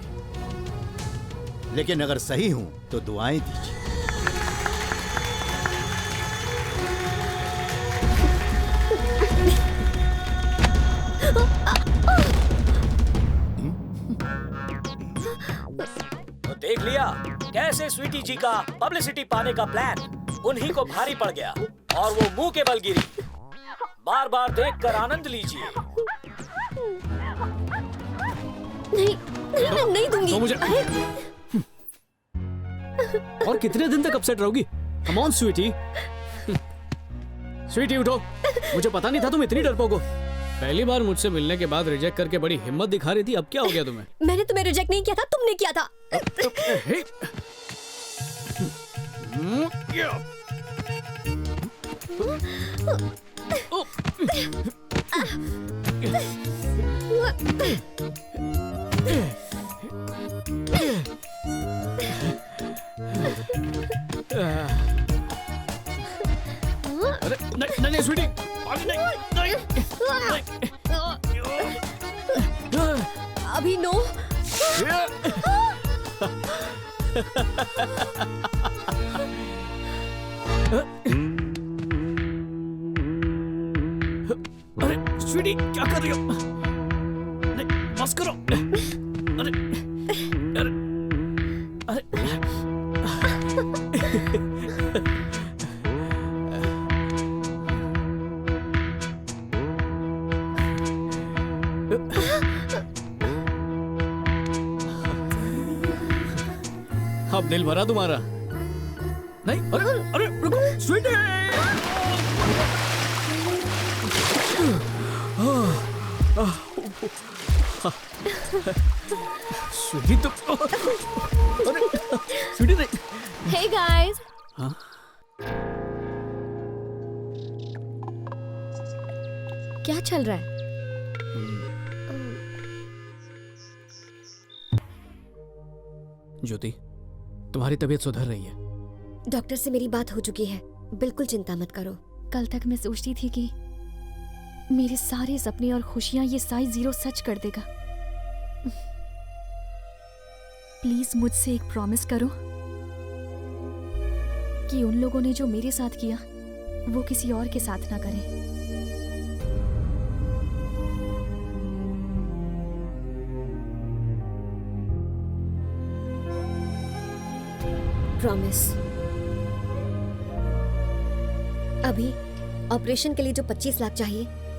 लेकिन अगर सही हूं तो दुआएं दीजिए। तो देख लिया कैसे स्वीटी जी का पब्लिसिटी पाने का प्लान उन्हीं को भारी पड़ गया और वो मुंह के बल गिरी। बार बार देखकर आनंद लीजिए। नहीं, नहीं दूंगी। तो मुझे और कितने दिन तक अपसेट रहोगी? Come on Sweety. स्वीटी उठो, मुझे पता नहीं था तुम इतनी डरपोक हो। पहली बार मुझसे मिलने के बाद रिजेक्ट करके बड़ी हिम्मत दिखा रही थी, अब क्या हो गया तुम्हें? मैंने तुम्हें रिजेक्ट नहीं किया था, तुमने किया था। अरे नहीं नहीं स्वीटी, अभी नो। अरे स्वीटी क्या कर रही हो? नहीं बस करो। अरे अरे अब दिल भरा तुम्हारा? नहीं अरे अरे रुको स्वीटी। स्वीटी तो अरे स्वीटी नहीं। Hey guys. हाँ? क्या चल रहा है? ज्योति, तुम्हारी तबीयत सुधर रही है। डॉक्टर से मेरी बात हो चुकी है, बिल्कुल चिंता मत करो। कल तक मैं सोचती थी कि मेरे सारे सपने और खुशियां ये साइज 0 सच कर देगा। प्लीज मुझसे एक प्रॉमिस करो कि उन लोगों ने जो मेरे साथ किया वो किसी और के साथ ना करें। प्रॉमिस। अभी ऑपरेशन के लिए जो 25 लाख चाहिए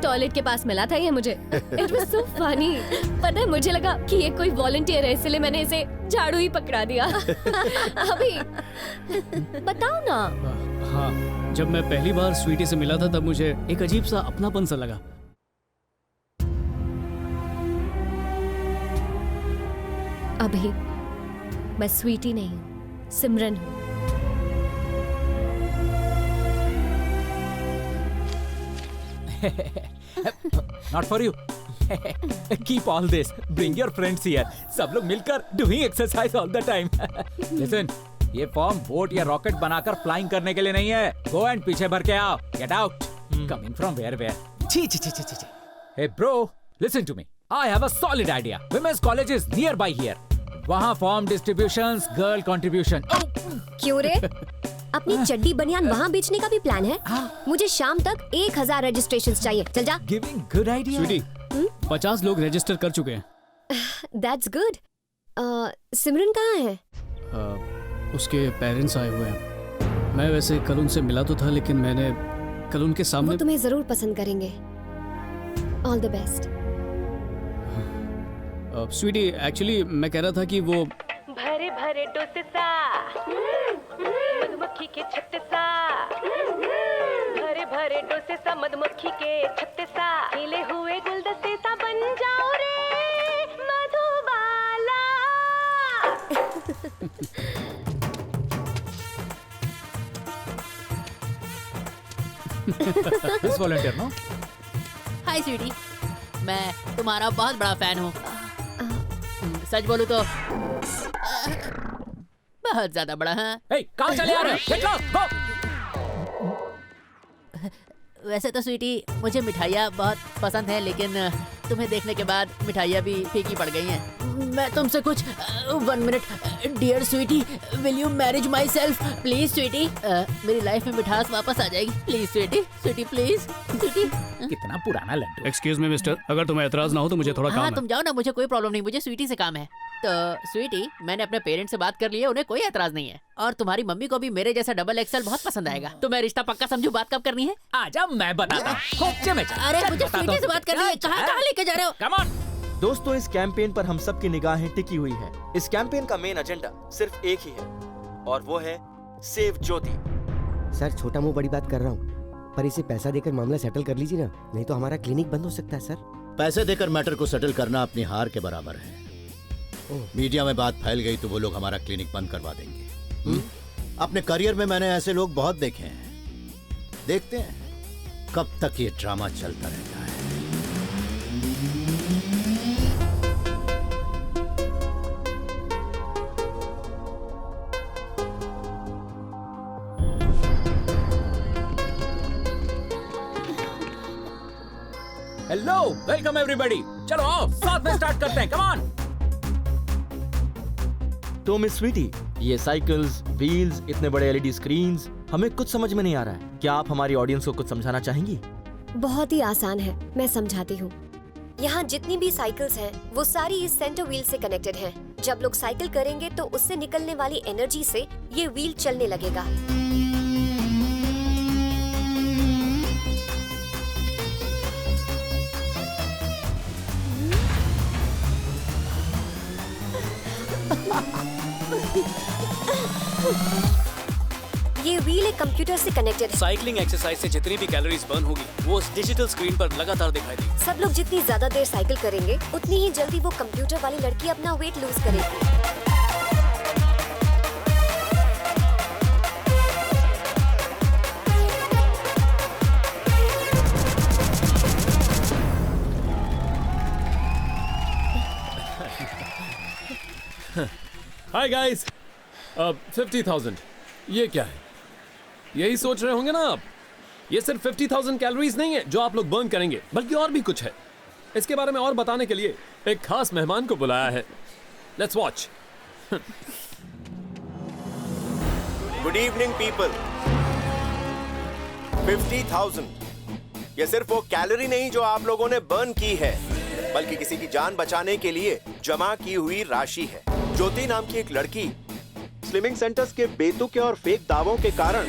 टॉयलेट के पास मिला था ये मुझे। It was so funny. पता है मुझे लगा कि ये कोई वॉलंटियर है, इसलिए मैंने इसे झाड़ू ही पकड़ा दिया। अभी बताओ ना। हाँ, जब मैं पहली बार स्वीटी से मिला था तब मुझे एक अजीब सा अपनापन सा लगा। अभी मैं स्वीटी नहीं हूँ, सिमरन हूँ। Not for you. Keep all this. Bring your friends here. सब लोग मिलकर doing exercise all the time. Listen, ये फॉर्म बोट या रॉकेट बनाकर फ्लाइंग करने के लिए नहीं है। Go and पीछे भर के आओ. Get out. Coming from where? छी छी छी छी छी. Hey bro, listen to me. I have a solid idea. Women's college is nearby here. वहाँ फॉर्म डिस्ट्रीब्यूशंस, गर्ल कंट्रीब्यूशन। क्यों रे? अपनी चड्डी बनियान वहाँ बेचने का भी प्लान है? मुझे शाम तक 1000 रजिस्ट्रेशंस चाहिए। चल जा। Giving good idea. स्वीटी, 50 लोग रजिस्टर कर चुके हैं। That's good. सिमरन कहाँ है? उसके पेरेंट्स आए हुए हैं। मैं वैसे कल उनसे मिला तो था, लेकिन मैंने कल उनके सामने। वो तुम्हें जरूर पसंद करेंगे। All the best. Sweetie, actually मैं कह रहा था कि वो भरे भरे डोसे सा, मधुमक्खी के छत्ते सा, भरे भरे डोसे सा, मधुमक्खी के छत्ते सा, खिले हुए गुलदस्ते सा बन जाओ रे मधुबाला। This volunteer, no? हाय स्वीटी, मैं तुम्हारा बहुत बड़ा फैन हूँ। सच बोलूं तो बहुत ज्यादा बड़ा है। कहाँ चले आ रहे हो? Get lost, go! वैसे तो स्वीटी, मुझे मिठाइयाँ बहुत पसंद है, लेकिन तुम्हें देखने के बाद मिठाइयाँ भी फीकी पड़ गई हैं। मैं तुमसे कुछ 1 minute. Dear sweetie, will you marriage myself please sweetie? मेरी लाइफ में मिठास वापस आ जाएगी। Please sweetie, sweetie please, sweetie. कितना पुराना लड्डू। एक्सक्यूज मी मिस्टर, अगर तुम्हें एतराज ना हो तो मुझे थोड़ा काम हाँ, है। तुम जाओ ना, मुझे कोई प्रॉब्लम नहीं, मुझे स्वीटी से काम है। तो स्वीटी, मैंने अपने पेरेंट्स से बात कर ली है, उन्हें कोई एतराज नहीं है, और तुम्हारी मम्मी को भी मेरे जैसा डबल एक्सेल बहुत पसंद आएगा। तुम्हें रिश्ता पक्का समझू, बात कब करनी है? आजा, मैं बताता हूँ। अरे मुझे स्वीटी से बात करनी है। कहाँ लेके जा रहे हो? Come on! दोस्तों, इस कैंपेन पर हम सबकी निगाहें टिकी हुई हैं। इस कैंपेन का मेन एजेंडा सिर्फ एक ही है, और वो है सेव ज्योति। सर, छोटा मुंह बड़ी बात कर रहा हूँ, पर इसे पैसा देकर मामला सेटल कर लीजिए ना, नहीं तो हमारा क्लिनिक बंद हो सकता है। सर, पैसे देकर मैटर को सेटल करना अपनी हार के बराबर है। मीडिया में बात फैल गई तो वो लोग हमारा क्लिनिक बंद करवा देंगे। अपने करियर में मैंने ऐसे लोग बहुत देखे हैं। देखते हैं कब तक ये ड्रामा चलता रहता है। Hello, welcome everybody. चलो आओ, साथ में स्टार्ट करते हैं। Come on. तो मिस स्वीटी, ये साइकिल्स, व्हील्स, इतने बड़े एलईडी स्क्रीन्स, हमें कुछ समझ में नहीं आ रहा है। क्या आप हमारी ऑडियंस को कुछ समझाना चाहेंगी? बहुत ही आसान है, मैं समझाती हूँ। यहाँ जितनी भी साइकिल्स हैं, वो सारी इस सेंटर व्हील से कनेक्टेड हैं। जब लोग साइकिल करेंगे तो उससे निकलने वाली एनर्जी से ये व्हील चलने लगेगा। ये व्हील एक कंप्यूटर से कनेक्टेड है। साइकिलिंग एक्सरसाइज से जितनी भी कैलोरीज बर्न होगी वो उस डिजिटल स्क्रीन पर लगातार दिखाई देगी। सब लोग जितनी ज्यादा देर साइकिल करेंगे, उतनी ही जल्दी वो कंप्यूटर वाली लड़की अपना वेट लूज करेगी। हाय गाइस, 50,000 ये क्या है? यही सोच रहे होंगे ना आप। ये सिर्फ 50,000 कैलोरीज नहीं है जो आप लोग बर्न करेंगे, बल्कि और भी कुछ है। इसके बारे में और बताने के लिए एक खास मेहमान को बुलाया है। Let's watch. Good evening people. 50,000 ये सिर्फ वो कैलोरी नहीं जो आप लोगों ने बर्न की है, बल्कि किसी की जान बचाने के लिए जमा की हुई राशि है। ज्योति नाम की एक लड़की स्लिमिंग सेंटर्स के बेतुके और फेक दावों के कारण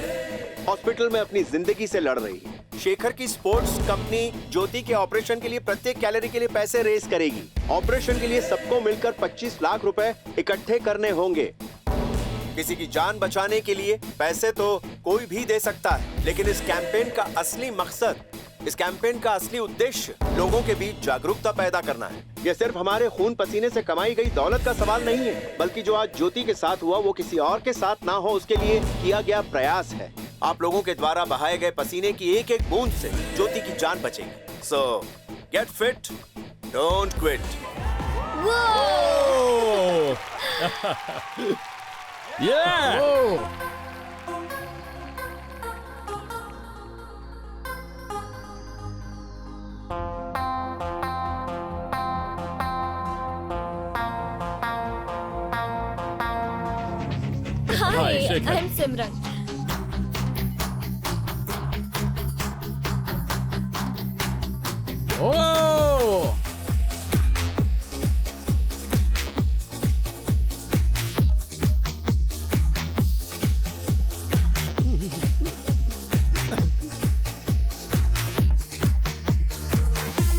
हॉस्पिटल में अपनी जिंदगी से लड़ रही है। शेखर की स्पोर्ट्स कंपनी ज्योति के ऑपरेशन के लिए प्रत्येक कैलोरी के लिए पैसे रेज करेगी। ऑपरेशन के लिए सबको मिलकर 25 लाख रुपए इकट्ठे करने होंगे। किसी की जान बचाने के लिए पैसे तो कोई भी दे सकता है, लेकिन इस कैंपेन का असली मकसद, इस कैंपेन का असली उद्देश्य लोगों के बीच जागरूकता पैदा करना है। यह सिर्फ हमारे खून पसीने से कमाई गई दौलत का सवाल नहीं है, बल्कि जो आज ज्योति के साथ हुआ वो किसी और के साथ ना हो, उसके लिए किया गया प्रयास है। आप लोगों के द्वारा बहाए गए पसीने की एक एक बूंद से ज्योति की जान बचेगी। सो get fit, don't quit. Hi, I'm Simran. Oh!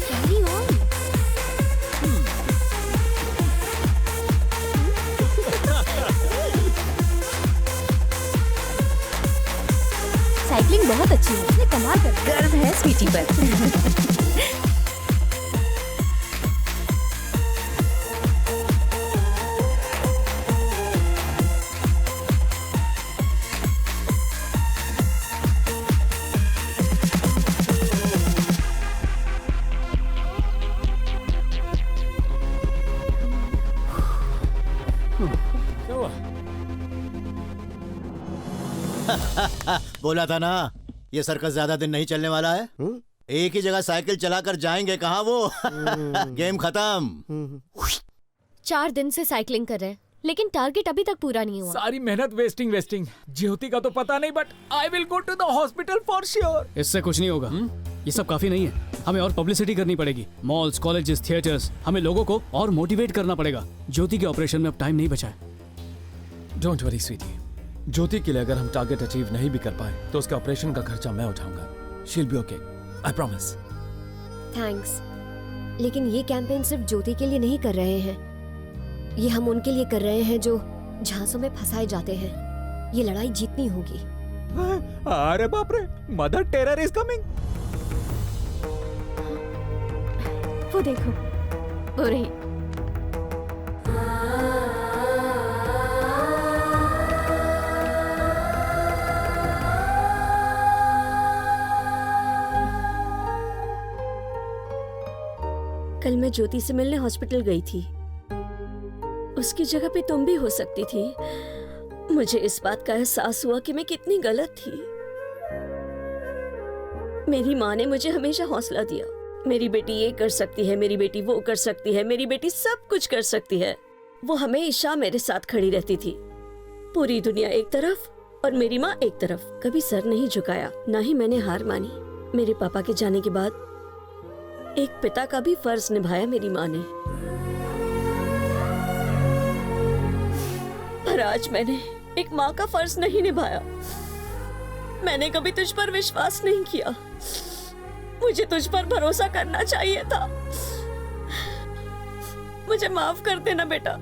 Carry on. Cycling बहुत अच्छी है, इसने कमाल कर गर्व है स्वीटी पर। बोला था ना, ये सर्कस ज्यादा दिन नहीं चलने वाला है। एक ही जगह साइकिल चलाकर जाएंगे कहाँ वो। गेम खत्म। 4 दिन से साइकिलिंग कर रहे हैं, लेकिन टारगेट अभी तक पूरा नहीं हुआ। सारी मेहनत वेस्टिंग। ज्योति का तो पता नहीं, but I will go to the hospital for sure. इससे कुछ नहीं होगा। ये सब काफी नहीं है, हमें और पब्लिसिटी करनी पड़ेगी। मॉल्स, कॉलेजेस, थिएटर्स, हमें लोगों को और मोटिवेट करना पड़ेगा। ज्योति के ऑपरेशन में अब टाइम नहीं बचा है। डोंट वरी स्वीटी, ज्योति के लिए अगर हम टारगेट अचीव नहीं भी कर पाए तो उसके ऑपरेशन का खर्चा मैं उठाऊंगा। She will be okay, I promise. Thanks, लेकिन ये कैंपेन सिर्फ ज्योति के लिए नहीं कर रहे हैं, ये हम उनके लिए कर रहे हैं जो झांसों में फंसाए जाते हैं। ये लड़ाई जीतनी होगी। अरे बाप रे, मदर टेरर इज कमिंग। वो देखो, वो रही। कल मैं ज्योति से मिलने हॉस्पिटल गई थी। उसकी जगह पे तुम भी हो सकती थी। मुझे इस बात का एहसास हुआ कि मैं कितनी गलत थी। मेरी माँ ने मुझे हमेशा हौसला दिया। मेरी बेटी ये कर सकती है, मेरी बेटी वो कर सकती है, मेरी बेटी सब कुछ कर सकती है। वो हमेशा मेरे साथ खड़ी रहती थी। पूरी दुनिया एक तरफ और मेरी माँ एक तरफ। कभी सर नहीं झुकाया, ना ही मैंने हार मानी। मेरे पापा के जाने के बाद एक पिता का भी फर्ज निभाया मेरी माँ ने। पर आज मैंने एक माँ का फर्ज नहीं निभाया। मैंने कभी तुझ पर विश्वास नहीं किया। मुझे तुझ पर भरोसा करना चाहिए था। मुझे माफ कर देना बेटा।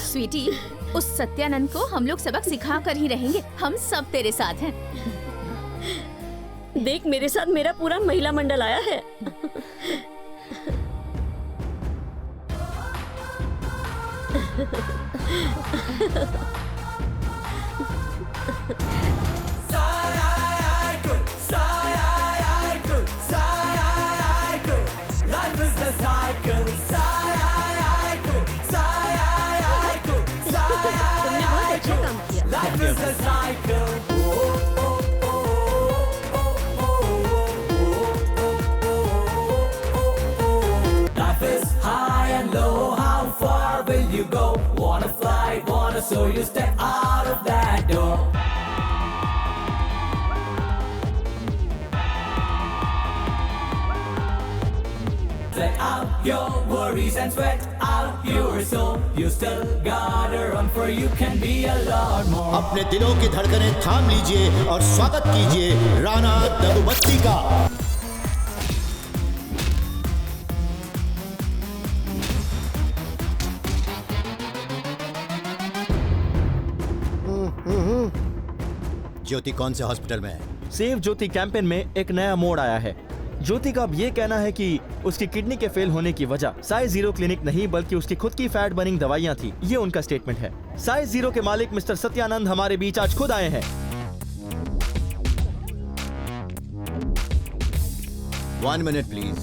स्वीटी, उस सत्यानंद को हम लोग सबक सिखा कर ही रहेंगे। हम सब तेरे साथ हैं। देख, मेरे साथ मेरा पूरा महिला मंडल आया है। तुमने बहुत अच्छा काम किया। So you step out of that door. Let out your worries and sweat out your soul. You still gotta run for you can be a lot more. अपने दिलों की धड़कनें थाम लीजिए और स्वागत कीजिए राणा दगुबत्ती का। ज्योति कौन से हॉस्पिटल में है? सेव ज्योति कैंपेन में एक नया मोड़ आया है। ज्योति का अब ये कहना है कि उसकी किडनी के फेल होने की वजह साइज 0 क्लिनिक नहीं बल्कि उसकी खुद की फैट बर्निंग दवाइयाँ थी। ये उनका स्टेटमेंट है। साइज 0 के मालिक मिस्टर सत्यानंद हमारे बीच आज खुद आए हैं। One minute, please.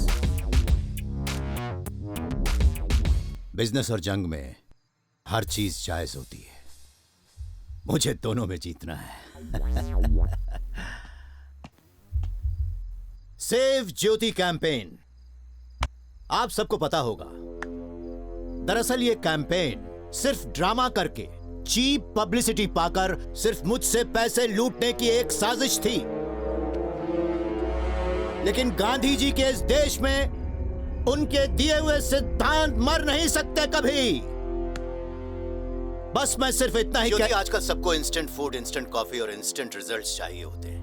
बिजनेस और जंग में हर चीज जायज होती है। मुझे दोनों में जीतना है। सेव ज्योति कैंपेन आप सबको पता होगा। दरअसल ये कैंपेन सिर्फ ड्रामा करके चीप पब्लिसिटी पाकर सिर्फ मुझसे पैसे लूटने की एक साजिश थी। लेकिन गांधी जी के इस देश में उनके दिए हुए सिद्धांत मर नहीं सकते कभी। बस मैं सिर्फ इतना ही कि आजकल सबको इंस्टेंट फूड, इंस्टेंट कॉफी और इंस्टेंट रिजल्ट्स चाहिए होते हैं।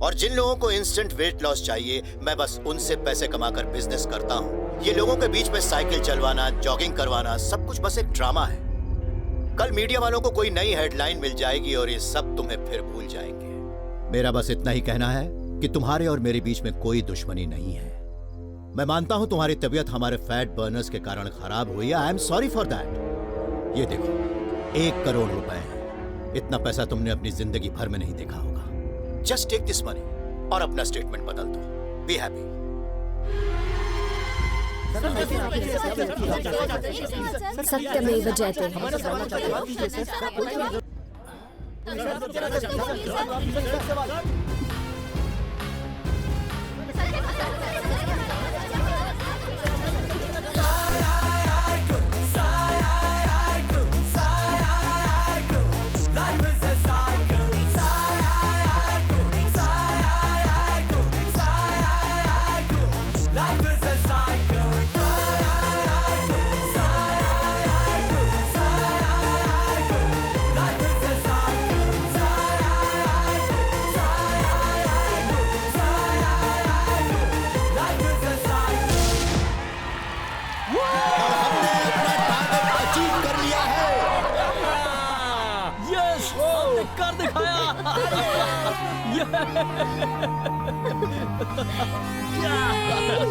और जिन लोगों को इंस्टेंट वेट लॉस चाहिए, मैं बस उनसे पैसे कमाकर बिजनेस करता हूं। ये लोगों के बीच में साइकिल चलवाना, जॉगिंग करवाना, सब कुछ बस एक ड्रामा है। कल मीडिया वालों को कोई नई हेडलाइन मिल जाएगी और ये सब तुम्हें फिर भूल जाएंगे। मेरा बस इतना ही कहना है कि तुम्हारे और मेरे बीच में कोई दुश्मनी नहीं है। मैं मानता हूं तुम्हारी तबीयत हमारे फैट बर्नर्स के कारण खराब हुई है। I am sorry for that. ये देखो, 1 करोड़ रुपए हैं। इतना पैसा तुमने अपनी जिंदगी भर में नहीं देखा होगा। जस्ट टेक दिस मनी और अपना स्टेटमेंट बदल दो। Be happy. सत्यमेव जयते।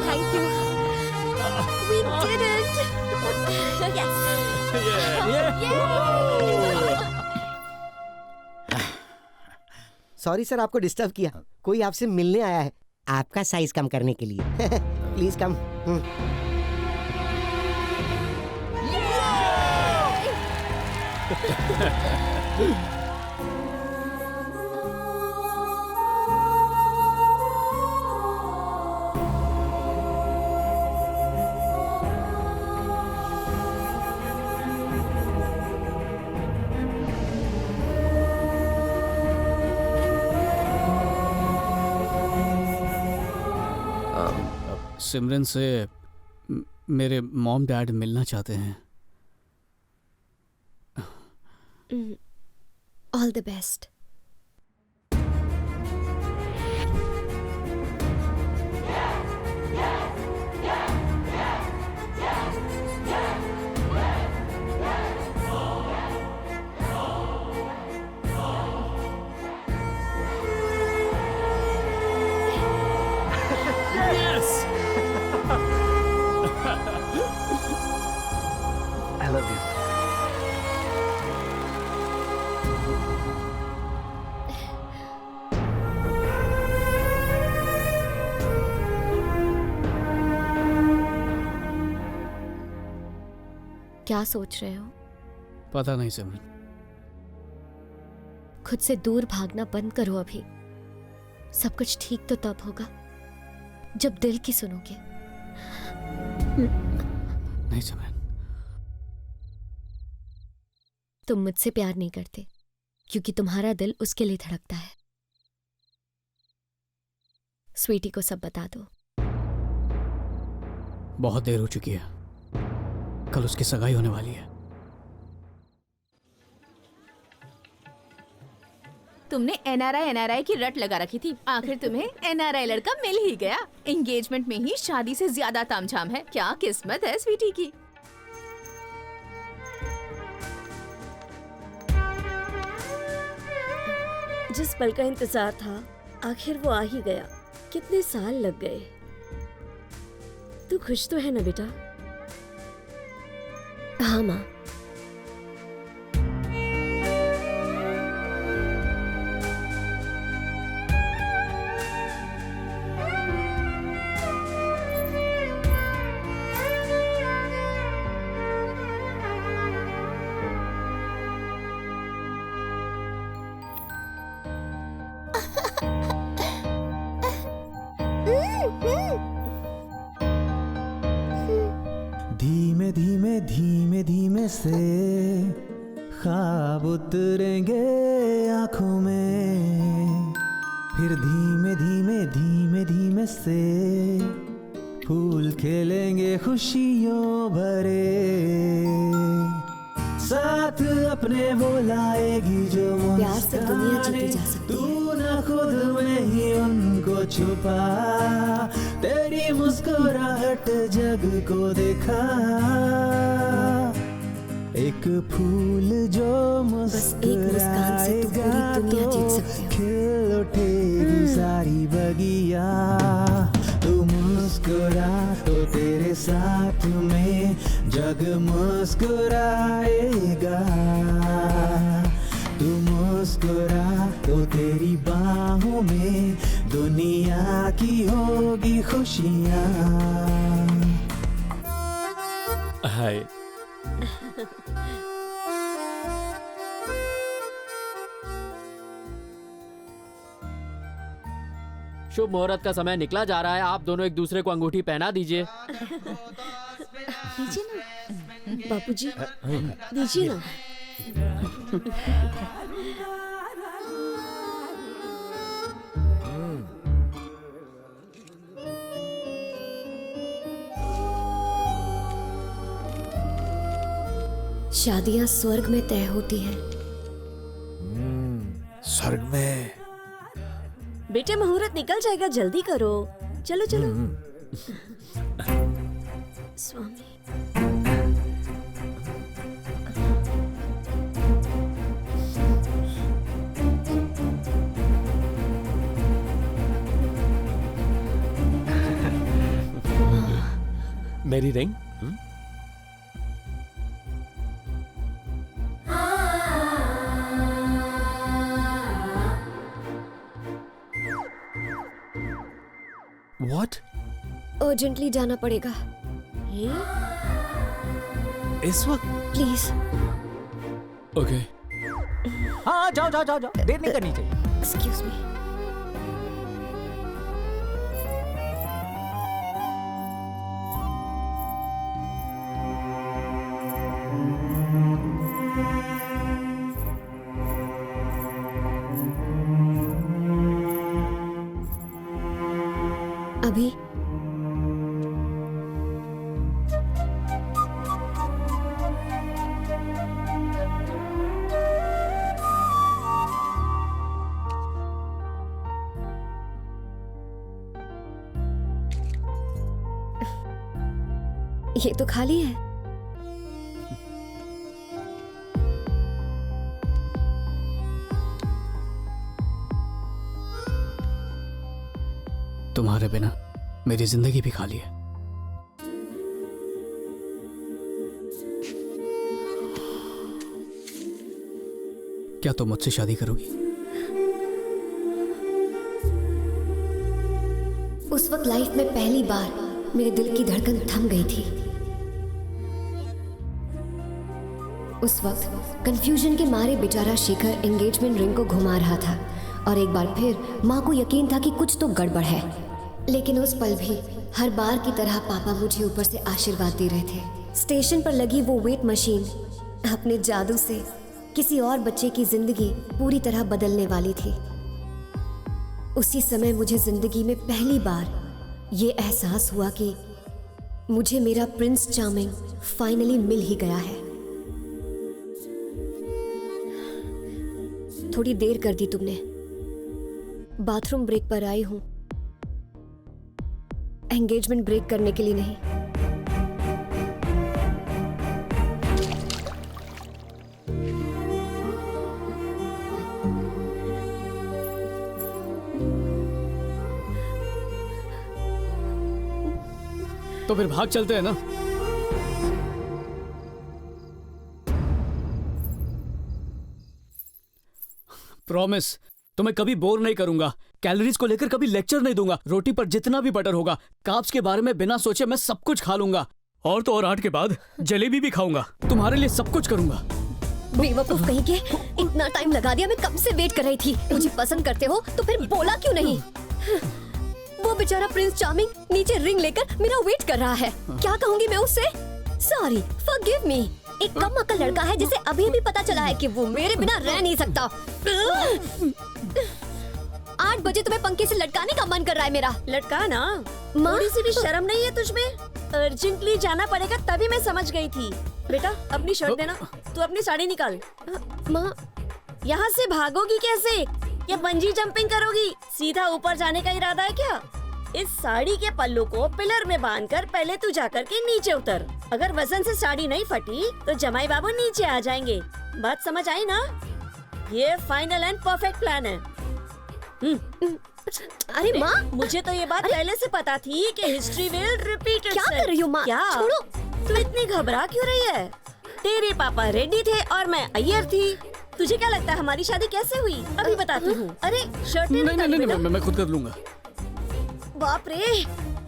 Thank you. We did it. Sorry sir, आपको डिस्टर्ब किया। कोई आपसे मिलने आया है आपका साइज कम करने के लिए। Please come. सिमरन से मेरे मॉम डैड मिलना चाहते हैं। All the best. I love you. क्या सोच रहे हो? पता नहीं सिमरन। खुद से दूर भागना बंद करो अभी। सब कुछ ठीक तो तब होगा जब दिल की सुनोगे। नहीं सिमरन। तुम मुझसे प्यार नहीं करते क्योंकि तुम्हारा दिल उसके लिए धड़कता है। स्वीटी को सब बता दो। बहुत देर हो चुकी है, कल उसकी सगाई होने वाली है। तुमने एनआरआई की रट लगा रखी थी, आखिर तुम्हें एनआरआई लड़का मिल ही गया। एंगेजमेंट में ही शादी से ज्यादा तामझाम है। क्या किस्मत है स्वीटी की। जिस पल का इंतजार था आखिर वो आ ही गया। कितने साल लग गए। तू खुश तो है ना बेटा? हाँ माँ। धीमे धीमे धीमे धीमे से ख्वाब उतरेंगे आंखों में, फिर धीमे धीमे धीमे धीमे से फूल खेलेंगे खुशियों भरे। साथ अपने वो लाएगी जो प्यार से दुनिया जीती जा सकती है। तू ना खुद में ही उनको छुपा, तेरी मुस्कुराहट जग को दिखा। एक फूल जो मुस्कुराएगा तो खिल उठेगी सारी बगिया। तू मुस्कुरा तो तेरे साथ में जग मुस्कुराएगा। तू मुस्कुरा तो तेरी बाहों में दुनिया की होगी खुशियाँ। हाय। शुभ मुहूर्त का समय निकला जा रहा है, आप दोनों एक दूसरे को अंगूठी पहना दीजिए। दीजिए ना बापूजी, दीजिए ना। शादियां स्वर्ग में तय होती हैं। स्वर्ग में? बेटे मुहूर्त निकल जाएगा, जल्दी करो। चलो चलो। स्वामी। मेरी रिंग? What? अर्जेंटली जाना पड़ेगा। इस वक्त? प्लीज। ओके। हाँ जाओ जाओ जाओ जाओ, देर नहीं करनी चाहिए। Excuse me. अभी ये तो खाली है। तुम्हारे बिना मेरी जिंदगी भी खाली है। क्या तुम मुझसे शादी करोगी? उस वक्त लाइफ में पहली बार मेरे दिल की धड़कन थम गई थी। उस वक्त कंफ्यूजन के मारे बेचारा शेखर एंगेजमेंट रिंग को घुमा रहा था और एक बार फिर माँ को यकीन था कि कुछ तो गड़बड़ है। लेकिन उस पल भी हर बार की तरह पापा मुझे ऊपर से आशीर्वाद दे रहे थे। स्टेशन पर लगी वो वेट मशीन अपने जादू से किसी और बच्चे की जिंदगी पूरी तरह बदलने वाली थी। उसी समय मुझे जिंदगी में पहली बार ये एहसास हुआ कि मुझे मेरा प्रिंस चार्मिंग फाइनली मिल ही गया है। थोड़ी देर कर दी तुमने। बाथरूम ब्रेक पर आई हूं, एंगेजमेंट ब्रेक करने के लिए नहीं। तो फिर भाग चलते हैं ना। प्रॉमिस, तुम्हें कभी बोर नहीं करूंगा। कैलोरीज को लेकर कभी लेक्चर नहीं दूंगा। रोटी पर जितना भी बटर होगा, कार्ब्स के बारे में बिना सोचे मैं सब कुछ खा लूंगा। और तो और 8 के बाद जलेबी भी खाऊंगा। तुम्हारे लिए सब कुछ करूंगा। बेवकूफ कहीं के, इतना टाइम लगा दिया। मैं कब से वेट कर रही थी। मुझे पसंद करते हो तो फिर बोला क्यों नहीं? वो बेचारा प्रिंस चार्मिंग नीचे रिंग लेकर मेरा वेट कर रहा है। क्या कहूंगी मैं उससे? Sorry, forgive me. एक कम अक्ल लड़का है जिसे अभी भी पता चला है कि वो मेरे बिना रह नहीं सकता। 8 बजे तुम्हें पंखे से लटकाने का मन कर रहा है मेरा। लटकाना? थोड़ी सी भी शर्म नहीं है तुझमें? अर्जेंटली जाना पड़ेगा तभी मैं समझ गई थी। बेटा अपनी शर्ट देना। तू अपनी साड़ी निकाल। माँ, यहाँ से भागोगी कैसे? ये बंजी जंपिंग करोगी? सीधा ऊपर जाने का इरादा है क्या? इस साड़ी के पल्लू को पिलर में बांधकर पहले तू जाकर के नीचे उतर। अगर वजन से साड़ी नहीं फटी तो जमाई बाबू नीचे आ जाएंगे। बात समझ आई ना? ये फाइनल एंड परफेक्ट प्लान है। अरे माँ, मुझे तो ये बात पहले से पता थी कि हिस्ट्री विल रिपीट क्या कर रही हो माँ? क्या? छोड़ो। तू इतनी घबरा क्यों रही है? तेरे पापा रेडी थे और मैं अय्यर थी। तुझे क्या लगता है हमारी शादी कैसे हुई? अभी बताती हूँ। अरे शर्ट नहीं, मैं खुद कर लूंगा। बाप रे,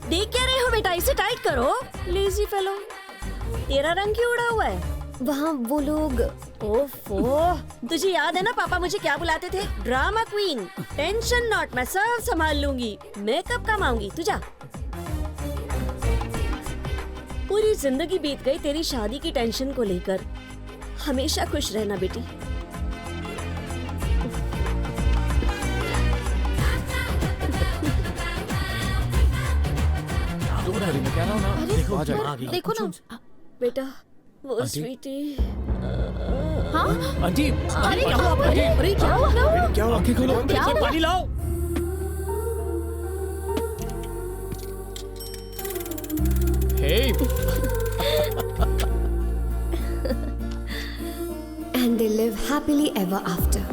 देख क्या रहे हो बेटा? इसे टाइट करो। लेजी फेलो, तेरा रंग क्यों उड़ा हुआ है? वहाँ वो लोग। ओफो, तुझे याद है ना पापा मुझे क्या बुलाते थे? Drama queen. टेंशन नॉट, मैं सब संभाल लूंगी। मैं कब कम आऊंगी? तू जा। पूरी जिंदगी बीत गई तेरी शादी की टेंशन को लेकर। हमेशा खुश रहना बेटी। मैं कह रहा हूँ ना, देखो आ जाए। देखो ना बेटा, वो स्वीटी। हाँ? आंटी, अरे क्या हुआ? अरे क्या हुआ? क्या हुआ? आंखें खोलो, पानी लाओ। Hey. And they live happily ever after.